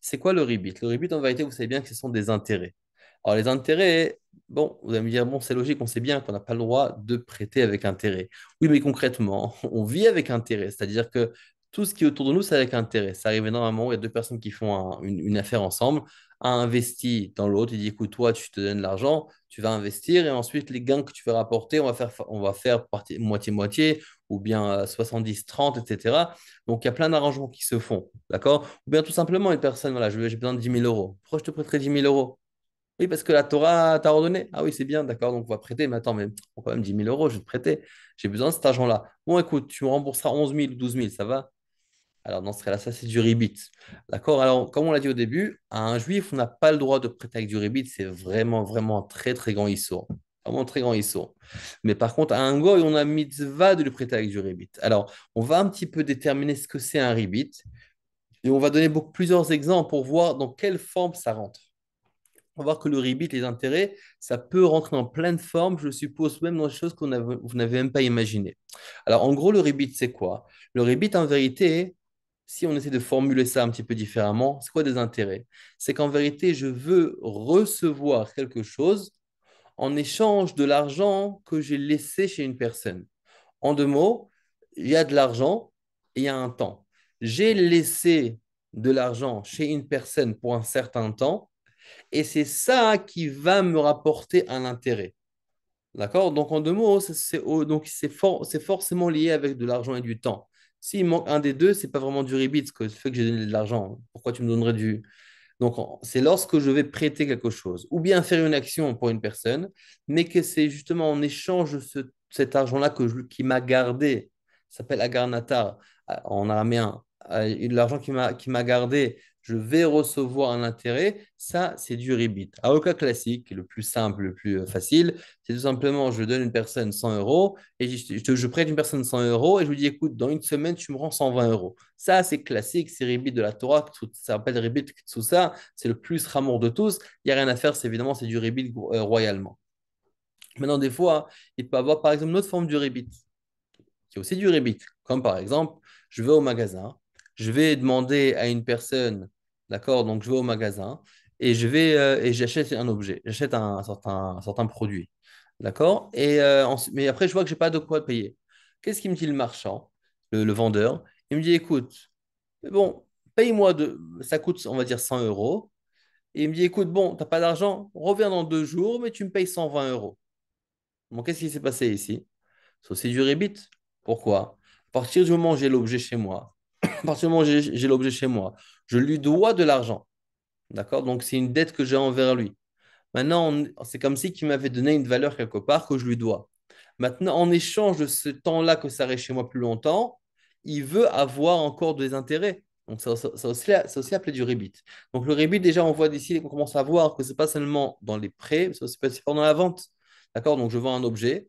C'est quoi le ribit? Le ribit, en vérité, vous savez bien que ce sont des intérêts. Alors, les intérêts, bon, vous allez me dire, bon, c'est logique, on sait bien qu'on n'a pas le droit de prêter avec intérêt. Oui, mais concrètement, on vit avec intérêt, c'est-à-dire que tout ce qui est autour de nous, c'est avec intérêt. Ça arrive énormément, il y a deux personnes qui font une affaire ensemble, un investit dans l'autre, il dit, écoute, toi, tu te donnes l'argent, tu vas investir, et ensuite, les gains que tu vas rapporter, on va faire moitié-moitié, ou bien 70-30, etc. Donc, il y a plein d'arrangements qui se font, d'accord? Ou bien tout simplement, une personne, voilà, j'ai besoin de 10 000 euros. Pourquoi je te prêterai 10 000 euros? Oui, parce que la Torah t'a ordonné. Ah oui, c'est bien, d'accord, donc on va prêter. Mais attends, mais pour quand même 10 000 euros, je vais te prêter. J'ai besoin de cet argent-là. Bon, écoute, tu me rembourseras 11 000 ou 12 000, ça va? Alors, dans ce cas-là, ça, c'est du ribit. D'accord? Alors, comme on l'a dit au début, à un juif, on n'a pas le droit de prêter avec du ribit. C'est vraiment, vraiment un très, très grand issour. Vraiment un très grand issour. Mais par contre, à un goy, on a mitzvah de lui prêter avec du ribit. Alors, on va un petit peu déterminer ce que c'est un ribit. Et on va donner plusieurs exemples pour voir dans quelle forme ça rentre. On va voir que le ribit, les intérêts, ça peut rentrer en pleine forme, je suppose même dans des choses vous n'avez même pas imaginées. Alors, en gros, le ribit, c'est quoi? Le ribit, en vérité, si on essaie de formuler ça un petit peu différemment, c'est quoi des intérêts? C'est qu'en vérité, je veux recevoir quelque chose en échange de l'argent que j'ai laissé chez une personne. En deux mots, il y a de l'argent et il y a un temps. J'ai laissé de l'argent chez une personne pour un certain temps et c'est ça qui va me rapporter un intérêt. D'accord? Donc, en deux mots, donc c'est forcément lié avec de l'argent et du temps. S'il manque un des deux, c'est pas vraiment du rebit, ce que fait que j'ai donné de l'argent. Pourquoi tu me donnerais du... Donc, c'est lorsque je vais prêter quelque chose, ou bien faire une action pour une personne, mais que c'est justement en échange de cet argent-là qui m'a gardé. Ça s'appelle agarnatar en araméen. L'argent qui m'a gardé, je vais recevoir un intérêt. Ça, c'est du rebit. À au cas classique, le plus simple, le plus facile, c'est tout simplement, je donne une personne 100 euros et je prête une personne 100 euros et je lui dis, écoute, dans une semaine, tu me rends 120 euros. Ça, c'est classique, c'est Ribit de la Torah, ça s'appelle Ribit ça, c'est le plus ramour de tous. Il n'y a rien à faire, c'est évidemment, c'est du Ribit royalement. Maintenant, des fois, il peut y avoir par exemple une autre forme du Ribit, qui est aussi du Ribit. Comme par exemple, je vais au magasin, je vais demander à une personne, d'accord, donc je vais au magasin et j'achète un objet, j'achète un certain produit, d'accord, mais après, je vois que je n'ai pas de quoi payer. Qu'est-ce qu'il me dit le marchand, le vendeur? Il me dit, écoute, mais bon, paye-moi ça coûte, on va dire, 100 euros. Et il me dit, écoute, bon, t'as pas d'argent, reviens dans 2 jours, mais tu me payes 120 euros. Bon, qu'est-ce qui s'est passé ici? C'est aussi du rebit. Pourquoi? À partir du moment où j'ai l'objet chez moi, à partir du moment où j'ai l'objet chez moi, je lui dois de l'argent. D'accord? Donc, c'est une dette que j'ai envers lui. Maintenant, c'est comme si il m'avait donné une valeur quelque part que je lui dois. Maintenant, en échange de ce temps-là que ça reste chez moi plus longtemps, il veut avoir encore des intérêts. Donc, c'est aussi appelé du rebit. Donc, le rebit, déjà, on voit d'ici qu'on commence à voir que ce n'est pas seulement dans les prêts, c'est aussi pendant la vente. D'accord? Donc, je vends un objet,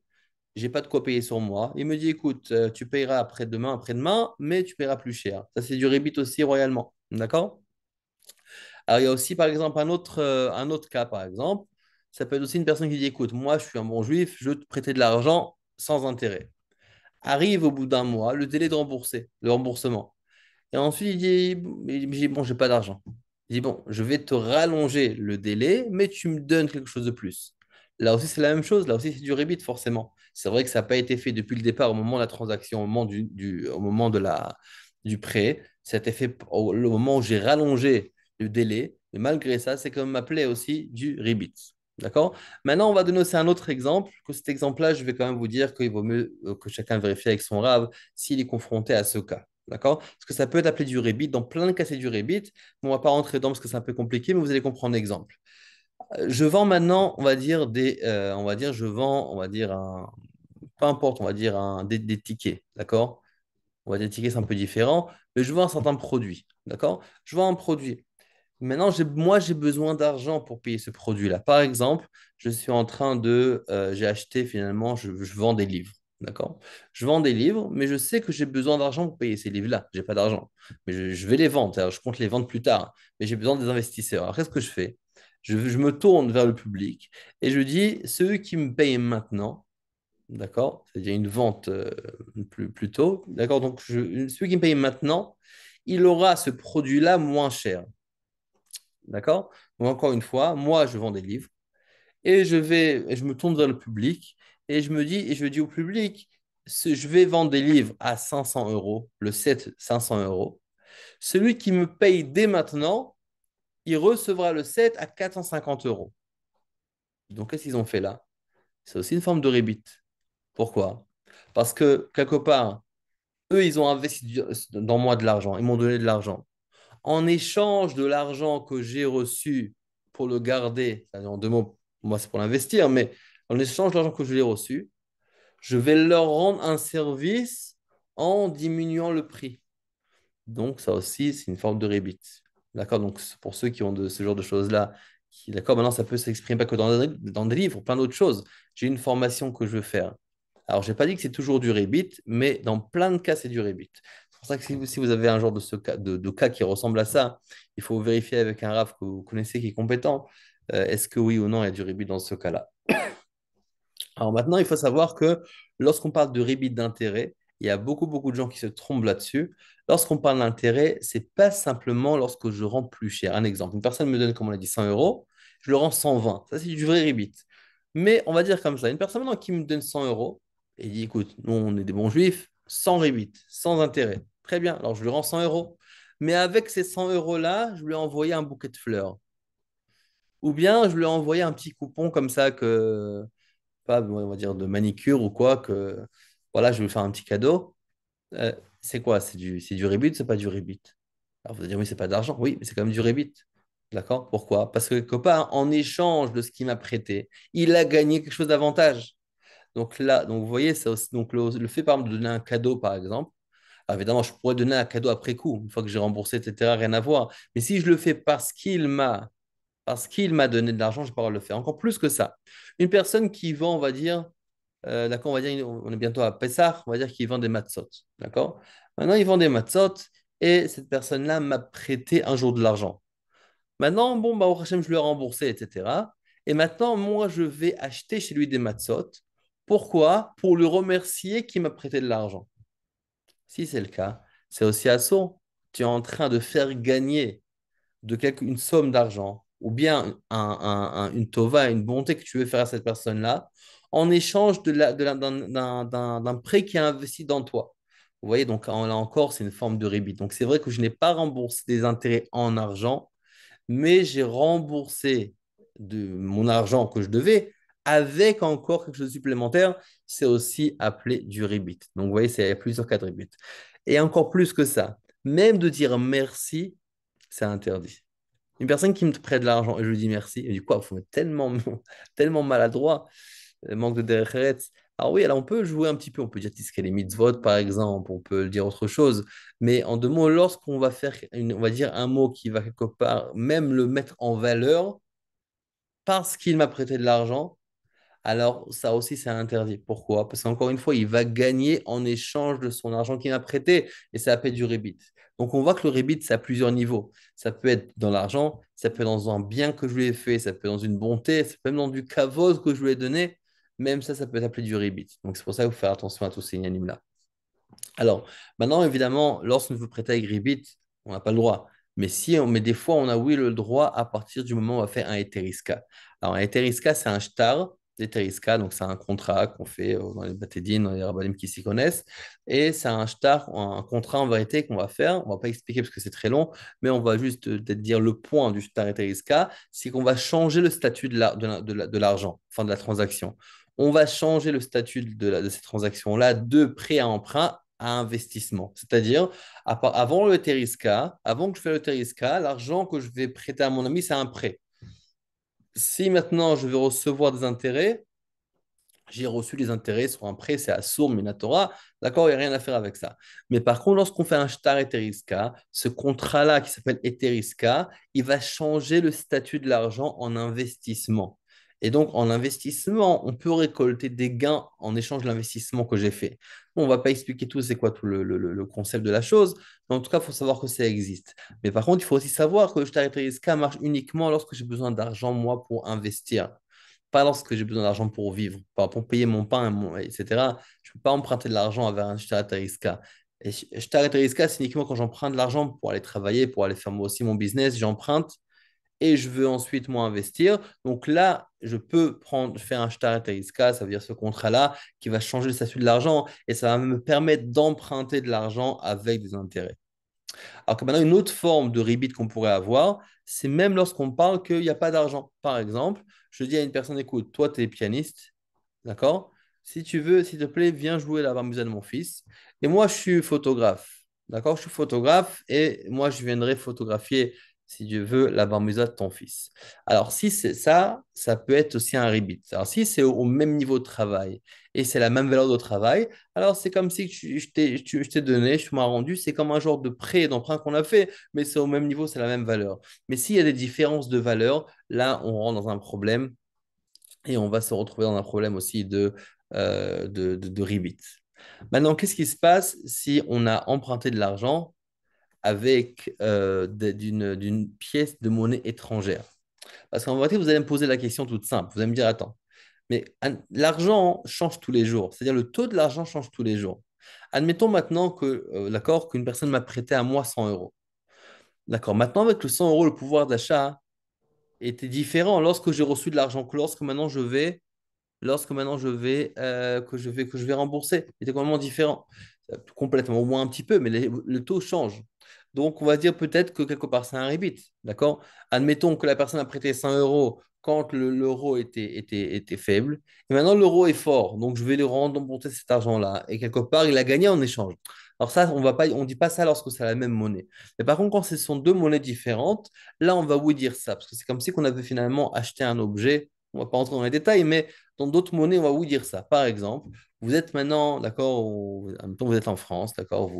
j'ai pas de quoi payer sur moi. Il me dit, écoute, tu payeras après-demain, après-demain, mais tu payeras plus cher. Ça, c'est du rebit aussi royalement. D'accord? Alors, il y a aussi, par exemple, un autre cas, par exemple. Ça peut être aussi une personne qui dit, écoute, moi, je suis un bon juif, je veux te prêter de l'argent sans intérêt. Arrive au bout d'un mois le délai de le remboursement. Et ensuite, il dit, bon, j'ai pas d'argent. Il dit, bon, je vais te rallonger le délai, mais tu me donnes quelque chose de plus. Là aussi, c'est la même chose. Là aussi, c'est du rebit, forcément. C'est vrai que ça n'a pas été fait depuis le départ, au moment de la transaction, au moment du prêt. Ça a été fait au moment où j'ai rallongé le délai. Mais malgré ça, c'est comme m'appelait aussi du rebit. D'accord? Maintenant, on va donner aussi un autre exemple. Que cet exemple-là, je vais quand même vous dire qu'il vaut mieux que chacun vérifie avec son rave s'il est confronté à ce cas. D'accord? Parce que ça peut être appelé du rebit. Dans plein de cas, c'est du rebit. On ne va pas rentrer dedans parce que c'est un peu compliqué, mais vous allez comprendre l'exemple. Je vends maintenant, on va dire, je vends, on va dire, peu importe, on va dire des tickets. D'accord? On va dire des tickets, c'est un peu différent, mais je vends un certain produit. D'accord? Je vends un produit. Maintenant, moi, j'ai besoin d'argent pour payer ce produit-là. Par exemple, j'ai acheté finalement, je vends des livres. D'accord? Je vends des livres, mais je sais que j'ai besoin d'argent pour payer ces livres-là. Je n'ai pas d'argent. Mais je vais les vendre. Alors, je compte les vendre plus tard. Mais j'ai besoin des investisseurs. Alors, qu'est-ce que je fais? Je me tourne vers le public et je dis, ceux qui me payent maintenant, d'accord? C'est-à-dire une vente plus tôt. D'accord? Donc, celui qui me paye maintenant, il aura ce produit-là moins cher. D'accord? Donc, encore une fois, moi, je vends des livres et je me tourne vers le public et je dis au public, je vais vendre des livres à 500 euros, le set 500 euros. Celui qui me paye dès maintenant, il recevra le set à 450 euros. Donc, qu'est-ce qu'ils ont fait là? C'est aussi une forme de rebit. Pourquoi? Parce que quelque part, eux, ils ont investi dans moi de l'argent, ils m'ont donné de l'argent. En échange de l'argent que j'ai reçu pour le garder, c'est-à-dire en 2 mots, moi c'est pour l'investir, mais en échange de l'argent que je l'ai reçu, je vais leur rendre un service en diminuant le prix. Donc ça aussi, c'est une forme de rebit. D'accord? Donc pour ceux qui ont ce genre de choses-là, d'accord, maintenant ça peut s'exprimer pas que dans des livres, plein d'autres choses. J'ai une formation que je veux faire. Alors, je n'ai pas dit que c'est toujours du rebit, mais dans plein de cas, c'est du rebit. C'est pour ça que si vous avez un genre de cas qui ressemble à ça, il faut vérifier avec un RAF que vous connaissez qui est compétent. Est-ce que oui ou non, il y a du rebit dans ce cas-là? Alors maintenant, il faut savoir que lorsqu'on parle de rebit d'intérêt, il y a beaucoup, beaucoup de gens qui se trompent là-dessus. Lorsqu'on parle d'intérêt, c'est pas simplement lorsque je rends plus cher. Un exemple, une personne me donne, comme on l'a dit, 100 euros, je le rends 120. Ça, c'est du vrai rebit. Mais on va dire comme ça, une personne maintenant qui me donne 100 euros et dit, écoute, nous, on est des bons juifs, sans rebit, sans intérêt. Très bien, alors je lui rends 100 euros. Mais avec ces 100 euros-là, je lui ai envoyé un bouquet de fleurs. Ou bien je lui ai envoyé un petit coupon comme ça pas, on va dire, de manicure ou quoi, que voilà, je vais lui faire un petit cadeau. c'est quoi? C'est du rebit, c'est pas du rebit. Alors vous allez dire, oui, c'est pas d'argent. Oui, mais c'est quand même du rebit. D'accord? Pourquoi? Parce que quelque part, en échange de ce qu'il m'a prêté, il a gagné quelque chose d'avantage. Donc là, donc vous voyez, ça aussi, donc le fait par exemple de donner un cadeau, par exemple, alors évidemment, je pourrais donner un cadeau après coup, une fois que j'ai remboursé, etc., rien à voir. Mais si je le fais parce qu'il m'a donné de l'argent, je vais pouvoir le faire. Encore plus que ça. Une personne qui vend, on va dire, d'accord, on va dire, on est bientôt à Pessah, on va dire qu'il vend des matzot. D'accord? Maintenant, il vend des matzot et cette personne-là m'a prêté un jour de l'argent. Maintenant, bon, bah, au Hachem, je lui ai remboursé, etc. Et maintenant, moi, je vais acheter chez lui des matzot. Pourquoi? Pour lui remercier qu'il m'a prêté de l'argent. Si c'est le cas, c'est aussi assaut. Tu es en train de faire gagner une somme d'argent ou bien une tova, une bonté que tu veux faire à cette personne-là en échange d'un prêt qui a investi dans toi. Vous voyez, donc là encore, c'est une forme de rébit. Donc c'est vrai que je n'ai pas remboursé des intérêts en argent, mais j'ai remboursé de mon argent que je devais avec encore quelque chose de supplémentaire. C'est aussi appelé du rebit. Donc, vous voyez, il y a plusieurs cas de rebit. Et encore plus que ça, même de dire merci, c'est interdit. Une personne qui me prête de l'argent et je lui dis merci, et du coup, il faut être tellement, tellement maladroit, manque de derech eretz. Alors oui, alors on peut jouer un petit peu, on peut dire tisquer les mitzvot par exemple, on peut dire autre chose, mais en deux mots, lorsqu'on va faire, on va dire un mot qui va quelque part même le mettre en valeur parce qu'il m'a prêté de l'argent, alors ça aussi c'est interdit. Pourquoi? Parce qu'encore une fois, il va gagner en échange de son argent qu'il m'a prêté et ça appelle du rebit. Donc on voit que le rebit, ça a plusieurs niveaux. Ça peut être dans l'argent, ça peut être dans un bien que je lui ai fait, ça peut être dans une bonté, ça peut être même dans du kavod que je lui ai donné. Même ça peut être appelé du rebit. Donc c'est pour ça qu'il faut faire attention à tous ces inanimes-là. Alors, maintenant, évidemment, lorsqu'on veut prêter avec rebit, on n'a pas le droit. Mais des fois, on a oui le droit à partir du moment où on va faire un Eteriska. Alors, un Eteriska, c'est un shtar d'Eteriska, donc c'est un contrat qu'on fait dans les Batédines, dans les rabbinim qui s'y connaissent. Et c'est un shtar, un contrat en vérité qu'on va faire. On ne va pas expliquer parce que c'est très long, mais on va juste peut-être dire le point du shtar Eteriska, c'est qu'on va changer le statut de l'argent, enfin de la transaction. On va changer le statut de cette transaction-là de prêt à emprunt à investissement. C'est-à-dire, avant le Teriska, avant que je fasse le Teriska, l'argent que je vais prêter à mon ami, c'est un prêt. Si maintenant je vais recevoir des intérêts, j'ai reçu les intérêts sur un prêt, c'est à Sourd, Minatora, d'accord, il n'y a rien à faire avec ça. Mais par contre, lorsqu'on fait un shtar Eteriska, ce contrat-là qui s'appelle Eteriska, il va changer le statut de l'argent en investissement. Et donc, en investissement, on peut récolter des gains en échange de l'investissement que j'ai fait. Bon, on ne va pas expliquer tout, c'est quoi tout le concept de la chose, mais en tout cas, il faut savoir que ça existe. Mais par contre, il faut aussi savoir que le shtar Eteriska marche uniquement lorsque j'ai besoin d'argent, moi, pour investir pas lorsque j'ai besoin d'argent pour vivre, pour payer mon pain, etc. Je ne peux pas emprunter de l'argent vers un Shtaretariska. Et Shtaretariska, c'est uniquement quand j'emprunte de l'argent pour aller travailler, pour aller faire moi aussi mon business, j'emprunte et je veux ensuite moi investir. Donc là, je peux faire un Shtaretariska, ça veut dire ce contrat-là qui va changer le statut de l'argent et ça va me permettre d'emprunter de l'argent avec des intérêts. Alors que maintenant, une autre forme de rebit qu'on pourrait avoir, c'est même lorsqu'on parle qu'il n'y a pas d'argent. Par exemple, je dis à une personne, écoute, toi, tu es pianiste, d'accord? Si tu veux, s'il te plaît, viens jouer la barmusa de mon fils. Et moi, je suis photographe, d'accord? Je suis photographe et moi, je viendrai photographier, si Dieu veut, la barmusa de ton fils. Alors, si c'est ça, ça peut être aussi un rebit. Alors, si c'est au même niveau de travail et c'est la même valeur de travail, alors c'est comme si je t'ai donné, je m'ai rendu, c'est comme un genre de prêt, d'emprunt qu'on a fait, mais c'est au même niveau, c'est la même valeur. Mais s'il y a des différences de valeur, là, on rentre dans un problème et on va se retrouver dans un problème aussi de rebit. Maintenant, qu'est-ce qui se passe si on a emprunté de l'argent avec d'une pièce de monnaie étrangère? Parce qu'en vérité, vous allez me poser la question toute simple. Vous allez me dire, attends, mais l'argent change tous les jours. C'est-à-dire le taux de l'argent change tous les jours. Admettons maintenant que, d'accord, qu'une personne m'a prêté à moi 100 euros. D'accord, maintenant avec le 100 euros, le pouvoir d'achat était différent lorsque j'ai reçu de l'argent que lorsque maintenant que je vais rembourser. Il était complètement différent. Complètement, au moins un petit peu, mais le taux change. Donc, on va dire peut-être que quelque part, c'est un rebit. D'accord? Admettons que la personne a prêté 100 euros. quand l'euro était faible. Et maintenant, l'euro est fort. Donc, je vais lui rembourser cet argent-là. Et quelque part, il a gagné en échange. Alors ça, on dit pas ça lorsque c'est la même monnaie. Mais par contre, quand ce sont deux monnaies différentes, là, on va oui dire ça. Parce que c'est comme si on avait finalement acheté un objet. On va pas entrer dans les détails, mais dans d'autres monnaies, on va oui dire ça. Par exemple, vous êtes maintenant, d'accord, en même temps, vous êtes en France, d'accord,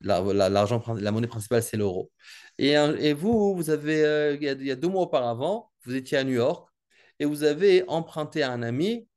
la monnaie principale, c'est l'euro. Et vous, il y a 2 mois auparavant, vous étiez à New York et vous avez emprunté à un ami,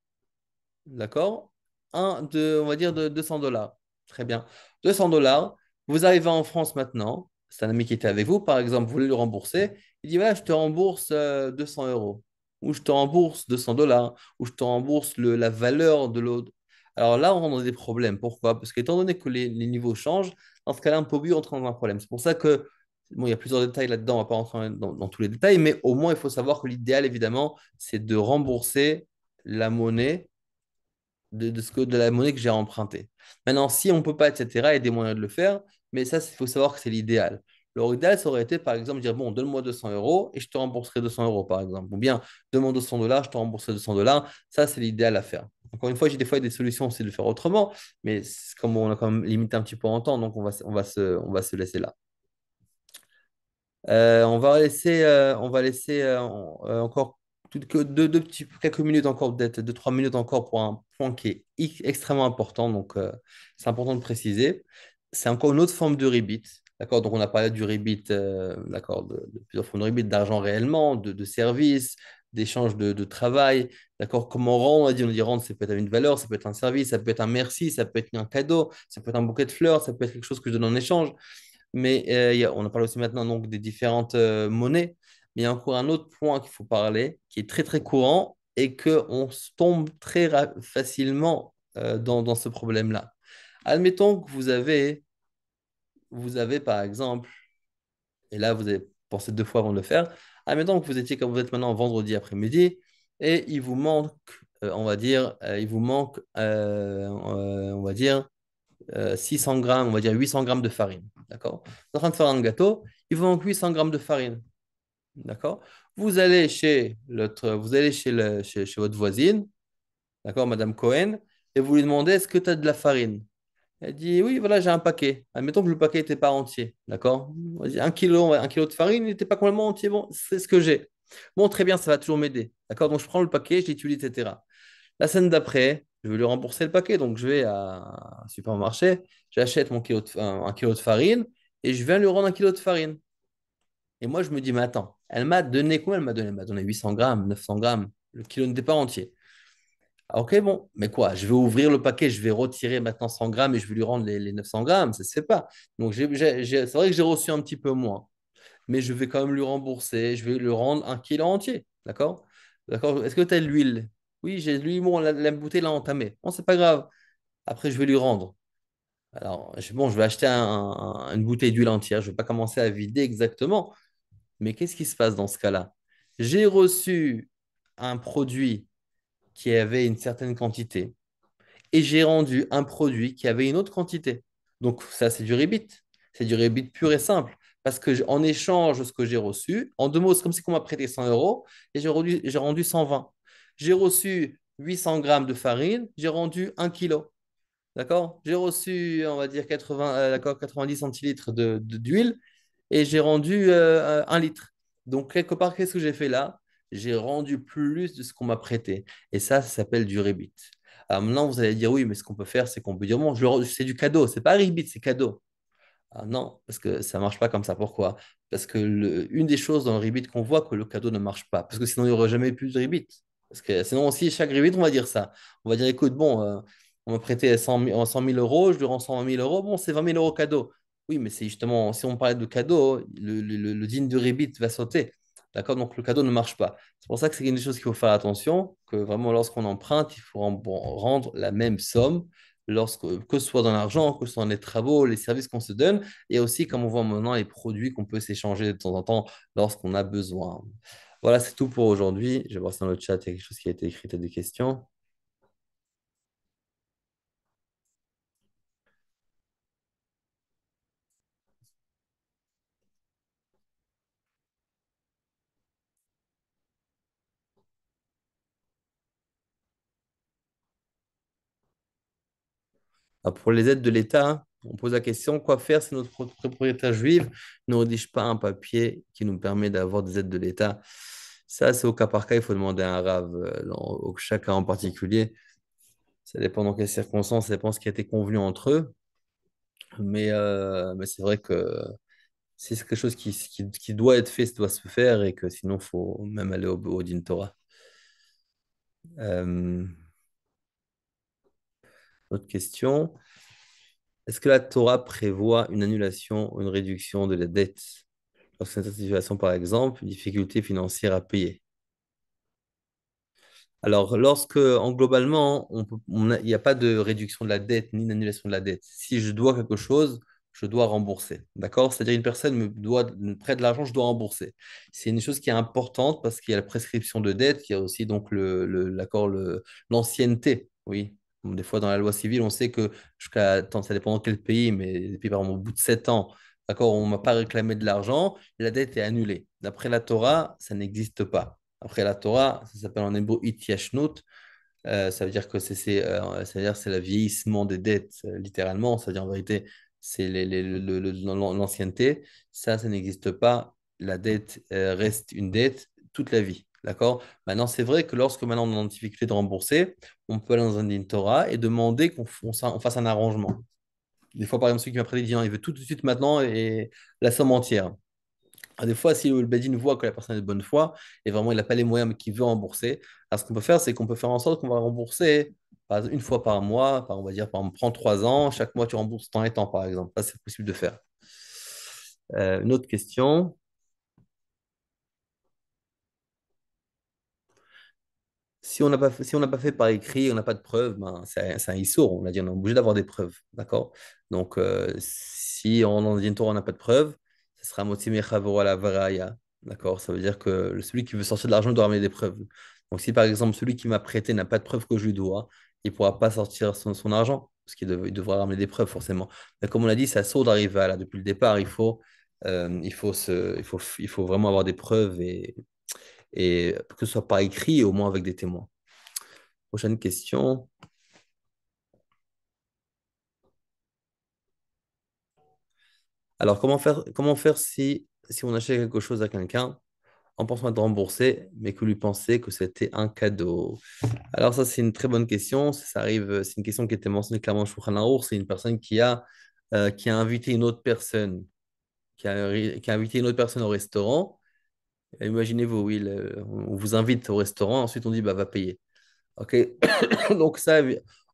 d'accord, on va dire, de 200 dollars. Très bien. 200 dollars, vous arrivez en France maintenant, c'est un ami qui était avec vous, par exemple, vous voulez le rembourser, il dit, voilà, je te rembourse 200 euros, ou je te rembourse 200 dollars, ou je te rembourse la valeur de l'autre. Alors là, on rentre dans des problèmes. Pourquoi? Parce qu'étant donné que les niveaux changent, dans ce cas-là, on peut oui entrer dans un problème. C'est pour ça que, bon, il y a plusieurs détails là-dedans, on ne va pas rentrer dans tous les détails, mais au moins, il faut savoir que l'idéal, évidemment, c'est de rembourser la monnaie de la monnaie que j'ai empruntée. Maintenant, si on ne peut pas, etc., il y a des moyens de le faire, mais ça, il faut savoir que c'est l'idéal. Alors, l'idéal, ça aurait été, par exemple, dire, bon, donne-moi 200 euros et je te rembourserai 200 euros, par exemple. Ou bien, donne-moi 200 dollars, je te rembourserai 200 dollars. Ça, c'est l'idéal à faire. Encore une fois, j'ai des fois des solutions aussi de le faire autrement, mais comme on a quand même limité un petit peu en temps, donc on va se laisser là. On va laisser encore quelques minutes encore, peut-être 2, 3 minutes encore pour un point qui est extrêmement important. Donc, c'est important de préciser. C'est encore une autre forme de rebit. D'accord? Donc, on a parlé du rebit, d'accord, de plusieurs formes de rebit, d'argent réellement, de services, d'échange de travail. D'accord? Comment rendre? On a dit rendre, ça peut être une valeur, ça peut être un service, ça peut être un merci, ça peut être un cadeau, ça peut être un bouquet de fleurs, ça peut être quelque chose que je donne en échange. Mais on en parle aussi maintenant donc, des différentes monnaies. Mais il y a encore un autre point qu'il faut parler, qui est très très courant et qu'on tombe très facilement dans ce problème-là. Admettons que vous avez par exemple, et là vous avez pensé 2 fois avant de le faire, admettons que vous étiez comme vous êtes maintenant vendredi après-midi et il vous manque, on va dire, on va dire, 600 grammes, on va dire 800 grammes de farine. D'accord? Vous êtes en train de faire un gâteau, il vous manque 800 grammes de farine. D'accord? Vous allez chez votre voisine, d'accord, Madame Cohen, et vous lui demandez est-ce que tu as de la farine? Elle dit oui, voilà, j'ai un paquet. Admettons que le paquet n'était pas entier. D'accord? On va dire 1 kilo de farine, il n'était pas complètement entier. Bon, c'est ce que j'ai. Bon, très bien, ça va toujours m'aider. D'accord? Donc, je prends le paquet, je l'utilise, etc. La semaine d'après, je vais lui rembourser le paquet. Donc, je vais à un supermarché, j'achète un kilo de farine et je viens lui rendre 1 kilo de farine. Et moi, je me dis, mais attends, elle m'a donné quoi? Elle m'a donné 800 grammes, 900 grammes. Le kilo n'était pas entier. Ah, ok, bon, mais quoi? Je vais ouvrir le paquet, je vais retirer maintenant 100 grammes et je vais lui rendre les 900 grammes. Ça ne se fait pas. Donc, c'est vrai que j'ai reçu un petit peu moins, mais je vais quand même lui rembourser. Je vais lui rendre 1 kilo entier. D'accord? D'accord? Est-ce que tu as de l'huile? Oui, j'ai de l'huile. Bon, la bouteille l'a entamée. Bon, c'est pas grave. Après, je vais lui rendre. Alors, bon, je vais acheter une bouteille d'huile entière. Je ne vais pas commencer à vider exactement. Mais qu'est-ce qui se passe dans ce cas-là? J'ai reçu un produit qui avait une certaine quantité et j'ai rendu un produit qui avait une autre quantité. Donc, ça, c'est du rebit. C'est du rebit pur et simple. Parce que en échange de ce que j'ai reçu, en 2 mots, c'est comme si on m'a prêté 100 euros et j'ai rendu 120. J'ai reçu 800 grammes de farine, j'ai rendu 1 kilo. D'accord? J'ai reçu, on va dire, 90 centilitres d'huile et j'ai rendu 1 litre. Donc, quelque part, qu'est-ce que j'ai fait là? J'ai rendu plus de ce qu'on m'a prêté. Et ça s'appelle du rebit. Alors maintenant, vous allez dire, oui, mais ce qu'on peut faire, c'est qu'on peut dire, bon, c'est du cadeau. C'est pas rebit, c'est cadeau. Ah non, parce que ça marche pas comme ça. Pourquoi? Parce que une des choses dans le rebit qu'on voit, que le cadeau ne marche pas. Parce que sinon, il n'y aurait jamais plus de rebit. Parce que sinon aussi, chaque rebit, on va dire ça. On va dire, écoute, bon, on m'a prêté 100 000 euros, je lui rends 120 000 euros, bon, c'est 20 000 euros cadeau. Oui, mais c'est justement, si on parlait de cadeau, le digne de rebit va sauter. D'accord? Donc, le cadeau ne marche pas. C'est pour ça que c'est une des choses qu'il faut faire attention, que vraiment, lorsqu'on emprunte, il faut rendre la même somme que ce soit dans l'argent, que ce soit dans les travaux, les services qu'on se donne, et aussi, comme on voit maintenant, les produits qu'on peut s'échanger de temps en temps lorsqu'on a besoin. Voilà, c'est tout pour aujourd'hui. Je vais voir si dans le chat, il y a quelque chose qui a été écrit, t'as des questions. Pour les aides de l'État, hein, on pose la question, quoi faire si notre propriétaire juive ne rédige pas un papier qui nous permet d'avoir des aides de l'État? Ça, c'est au cas par cas, il faut demander à un rave, au chaque cas en particulier. Ça dépend dans quelles circonstances, ça dépend de ce qui a été convenu entre eux. Mais c'est vrai que si c'est quelque chose qui doit être fait, ça doit se faire et que sinon, il faut même aller au Din Torah. Euh, Autre question. Est-ce que la Torah prévoit une annulation ou une réduction de la dette lorsqu'il y a une situation, par exemple, une difficulté financière à payer? Alors, globalement, il n'y a pas de réduction de la dette ni d'annulation de la dette. Si je dois quelque chose, je dois rembourser. D'accord? C'est-à-dire, une personne me prête de l'argent, je dois rembourser. C'est une chose qui est importante parce qu'il y a la prescription de dette, il y a aussi donc l'ancienneté. Oui. Bon, des fois, dans la loi civile, on sait que ça dépend dans quel pays, mais depuis, par exemple, au bout de 7 ans, d'accord, on ne m'a pas réclamé de l'argent, la dette est annulée. D'après la Torah, ça n'existe pas. Après la Torah, ça s'appelle en hébreu Ityashnut. Ça veut dire que c'est le vieillissement des dettes, littéralement. Ça veut dire en vérité, c'est l'ancienneté. Ça n'existe pas. La dette reste une dette toute la vie. D'accord? Maintenant, c'est vrai que lorsque maintenant on est en difficulté de rembourser, on peut aller dans un din Torah et demander on fasse un arrangement. Des fois, par exemple, celui qui m'a prêté dit non, il veut tout de suite maintenant et la somme entière. Des fois, si le Bedin voit que la personne est de bonne foi et vraiment il n'a pas les moyens mais qu'il veut rembourser, alors ce qu'on peut faire, c'est qu'on peut faire en sorte qu'on va rembourser par exemple, une fois par mois, on va dire, par exemple, prends 3 ans, chaque mois tu rembourses tant et tant, par exemple. Ça, c'est possible de faire. Une autre question. Si on n'a pas fait par écrit, on n'a pas de preuves, ben, c'est un issour. On a dit on est obligé d'avoir des preuves. D'accord? Donc, si on dit une Torah, on n'a pas de preuves, ce sera motimé mechavoro la varaya. D'accord? Ça veut dire que celui qui veut sortir de l'argent doit ramener des preuves. Donc, si par exemple celui qui m'a prêté n'a pas de preuves que je lui dois, il ne pourra pas sortir son argent, parce il devra ramener des preuves forcément. Mais comme on l'a dit, c'est à sourd d'arriver là. Depuis le départ, il faut vraiment avoir des preuves et que ce soit par écrit et au moins avec des témoins. Prochaine question. Alors, comment faire si on achète quelque chose à quelqu'un en pensant être remboursé, mais que lui pensait que c'était un cadeau? Alors, ça, c'est une très bonne question. Ça arrive, c'est une question qui était mentionnée clairement chez Shulchan Aruch. C'est une personne qui a invité une autre personne, qui a invité une autre personne au restaurant. Et imaginez-vous, oui, on vous invite au restaurant, ensuite on dit, bah, va payer. OK. Donc ça,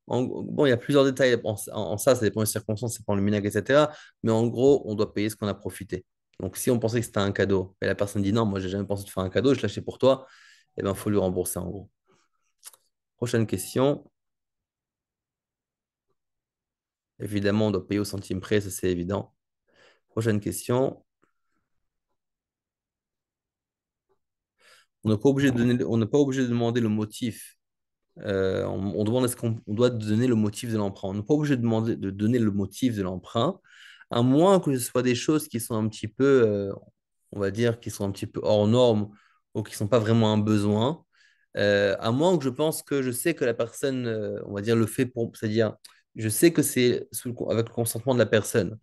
bon, il y a plusieurs détails en ça dépend des circonstances, ça dépend le minag, etc. Mais en gros, on doit payer ce qu'on a profité. Donc si on pensait que c'était un cadeau, et la personne dit non, moi j'ai jamais pensé de faire un cadeau, je l'ai acheté pour toi, eh ben, il faut lui rembourser en gros. Prochaine question. Évidemment, on doit payer au centime près, ça c'est évident. Prochaine question. On n'est pas obligé de demander le motif. On demande est-ce qu'on doit donner le motif de l'emprunt. On n'est pas obligé de donner le motif de l'emprunt, à moins que ce soit des choses qui sont un petit peu, on va dire, qui sont un petit peu hors normes ou qui ne sont pas vraiment un besoin. À moins que je pense que je sais que la personne, on va dire, le fait pour, c'est-à-dire, je sais que c'est avec le consentement de la personne.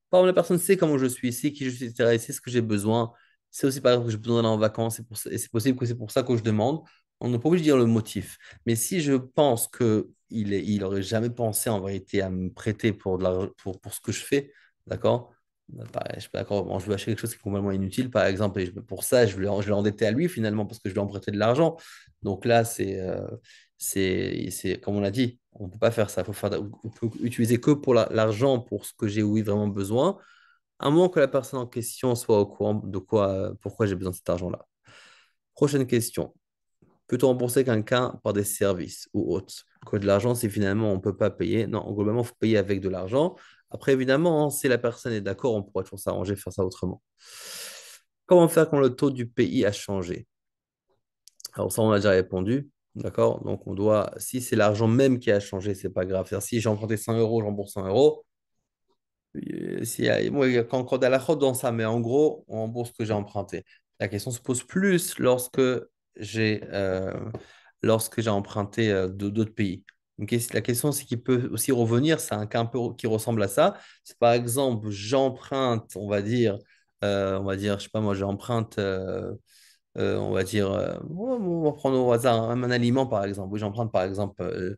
Par exemple, la personne sait comment je suis, sait qui je suis, etc., et sait ce que j'ai besoin. C'est aussi, par exemple, que j'ai besoin d'aller en vacances, et c'est possible que c'est pour ça que je demande. On n'est pas obligé de dire le motif. Mais si je pense qu'il aurait jamais pensé en vérité à me prêter pour, pour ce que je fais, d'accord? Pareil, je suis pas d'accord. Bon, je veux acheter quelque chose qui est complètement inutile, par exemple, et pour ça, je vais l'endetter à lui finalement parce que je lui ai emprunté de l'argent. Donc là, comme on l'a dit, on ne peut pas faire ça. On peut utiliser que pour l'argent pour ce que j'ai, oui, vraiment besoin, à moins que la personne en question soit au courant de pourquoi j'ai besoin de cet argent-là. Prochaine question. Peut-on rembourser quelqu'un par des services ou autres? Que de l'argent, si finalement on ne peut pas payer. Non, globalement, il faut payer avec de l'argent. Après, évidemment, hein, si la personne est d'accord, on pourra toujours s'arranger, faire ça autrement. Comment faire quand le taux du pays a changé? Alors ça, on a déjà répondu. D'accord? Donc, si c'est l'argent même qui a changé, c'est pas grave. C'est-à-dire, si j'ai emprunté 100 euros, je rembourse 100 euros. Moi, il y a encore de la fraude dans ça, mais en gros, on rembourse ce que j'ai emprunté. La question se pose plus j'ai euh, lorsque j'ai emprunté d'autres pays. La question, c'est qu'il peut aussi revenir, c'est un cas un peu qui ressemble à ça. C'est par exemple, j'emprunte, on va dire, je sais pas moi, j'emprunte, on va dire, on va prendre au hasard un aliment par exemple. Oui, j'emprunte par exemple,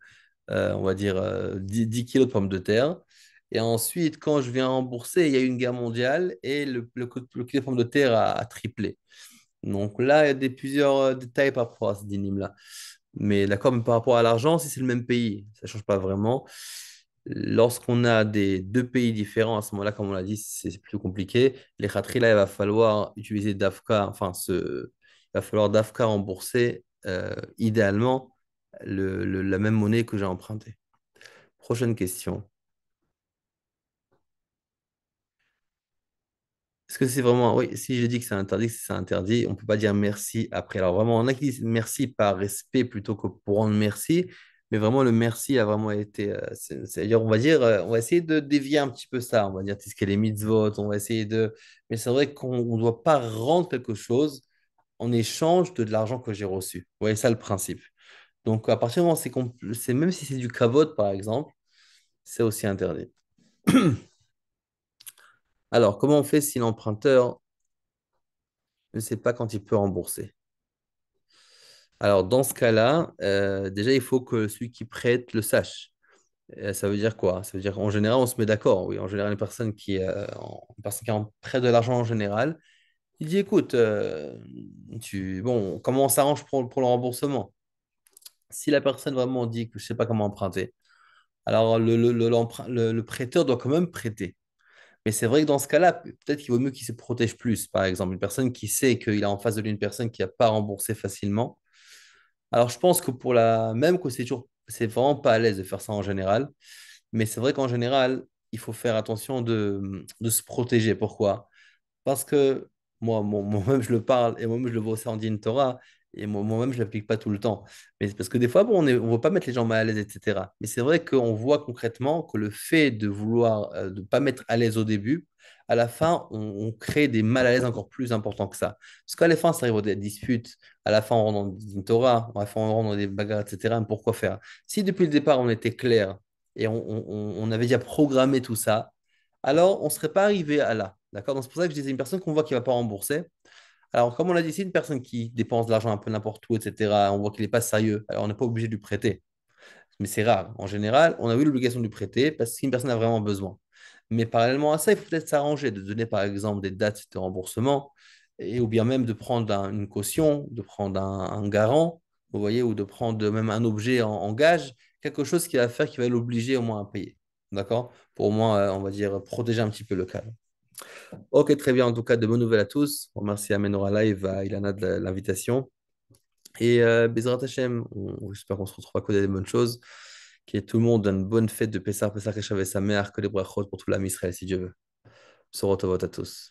on va dire 10 kilos de pommes de terre. Et ensuite, quand je viens rembourser, il y a eu une guerre mondiale et le kilo de pommes de terre a triplé. Donc là, il y a plusieurs détails par rapport à ce dyname-là. Mais d'accord, mais par rapport à l'argent, si c'est le même pays, ça ne change pas vraiment. Lorsqu'on a des deux pays différents, à ce moment-là, comme on l'a dit, c'est plus compliqué. Les khatri, là, il va falloir utiliser DAFKA, il va falloir DAFKA rembourser idéalement la même monnaie que j'ai empruntée. Prochaine question. Est-ce que c'est vraiment... Oui, si je dis que c'est interdit, on ne peut pas dire merci après. Alors vraiment, on a qui disent merci par respect plutôt que pour rendre merci, mais vraiment le merci a vraiment été... c'est-à-dire, on va dire, on va essayer de dévier un petit peu ça. On va dire, qu'est-ce qu'est les mitzvot, on va essayer de... Mais c'est vrai qu'on ne doit pas rendre quelque chose en échange de l'argent que j'ai reçu. Vous voyez, ça le principe. Donc, à partir du moment où même si c'est du kavod, par exemple, c'est aussi interdit. Alors, comment on fait si l'emprunteur ne sait pas quand il peut rembourser? Alors, dans ce cas-là, déjà, il faut que celui qui prête le sache. Ça veut dire quoi? Ça veut dire qu'en général, on se met d'accord. Oui, en général, une personne qui en prête de l'argent en général, il dit, écoute, bon, comment on s'arrange pour le remboursement? Si la personne vraiment dit que je ne sais pas comment emprunter, alors le prêteur doit quand même prêter. Mais c'est vrai que dans ce cas-là, peut-être qu'il vaut mieux qu'il se protège plus. Par exemple, une personne qui sait qu'il a en face de lui une personne qui n'a pas remboursé facilement. Alors, je pense que même que c'est vraiment pas à l'aise de faire ça en général. Mais c'est vrai qu'en général, il faut faire attention de se protéger. Pourquoi? Parce que moi-même, je le parle et moi-même, je le vois aussi en Din Torah et moi-même, je ne l'applique pas tout le temps. Mais c'est parce que des fois, bon, on ne veut pas mettre les gens mal à l'aise, etc. Mais c'est vrai qu'on voit concrètement que le fait de vouloir de ne pas mettre à l'aise au début, à la fin, on crée des mal à l'aise encore plus importants que ça. Parce qu'à la fin, ça arrive à des disputes. À la fin, on rentre dans Din Torah, à la fin, on rentre dans des bagarres, etc. Mais pourquoi faire? Si depuis le départ, on était clair et on avait déjà programmé tout ça, alors on ne serait pas arrivé à là. D'accord? Donc c'est pour ça que je disais une personne qu'on voit qui ne va pas rembourser. Alors, comme on l'a dit, c'est une personne qui dépense de l'argent un peu n'importe où, etc. On voit qu'il n'est pas sérieux. Alors, on n'est pas obligé de lui prêter. Mais c'est rare. En général, on a eu l'obligation de lui prêter parce qu'une personne a vraiment besoin. Mais parallèlement à ça, il faut peut-être s'arranger, de donner par exemple des dates de remboursement, ou bien même de prendre une caution, de prendre un garant, vous voyez, ou de prendre même un objet en gage, quelque chose qui va faire qui va l'obliger au moins à payer. D'accord? Pour au moins, on va dire, protéger un petit peu le cadre. Ok, très bien. En tout cas, de bonnes nouvelles à tous. On remercie Amenora Live, à Ilana de l'invitation. Et Bezrat Hashem, j'espère qu'on se retrouve à côté des bonnes choses. Que tout le monde a une bonne fête de Pessah, Pessah Keshav et sa mère, que les brachot pour tout l'âme Israël, si Dieu veut. Sorotovot à tous.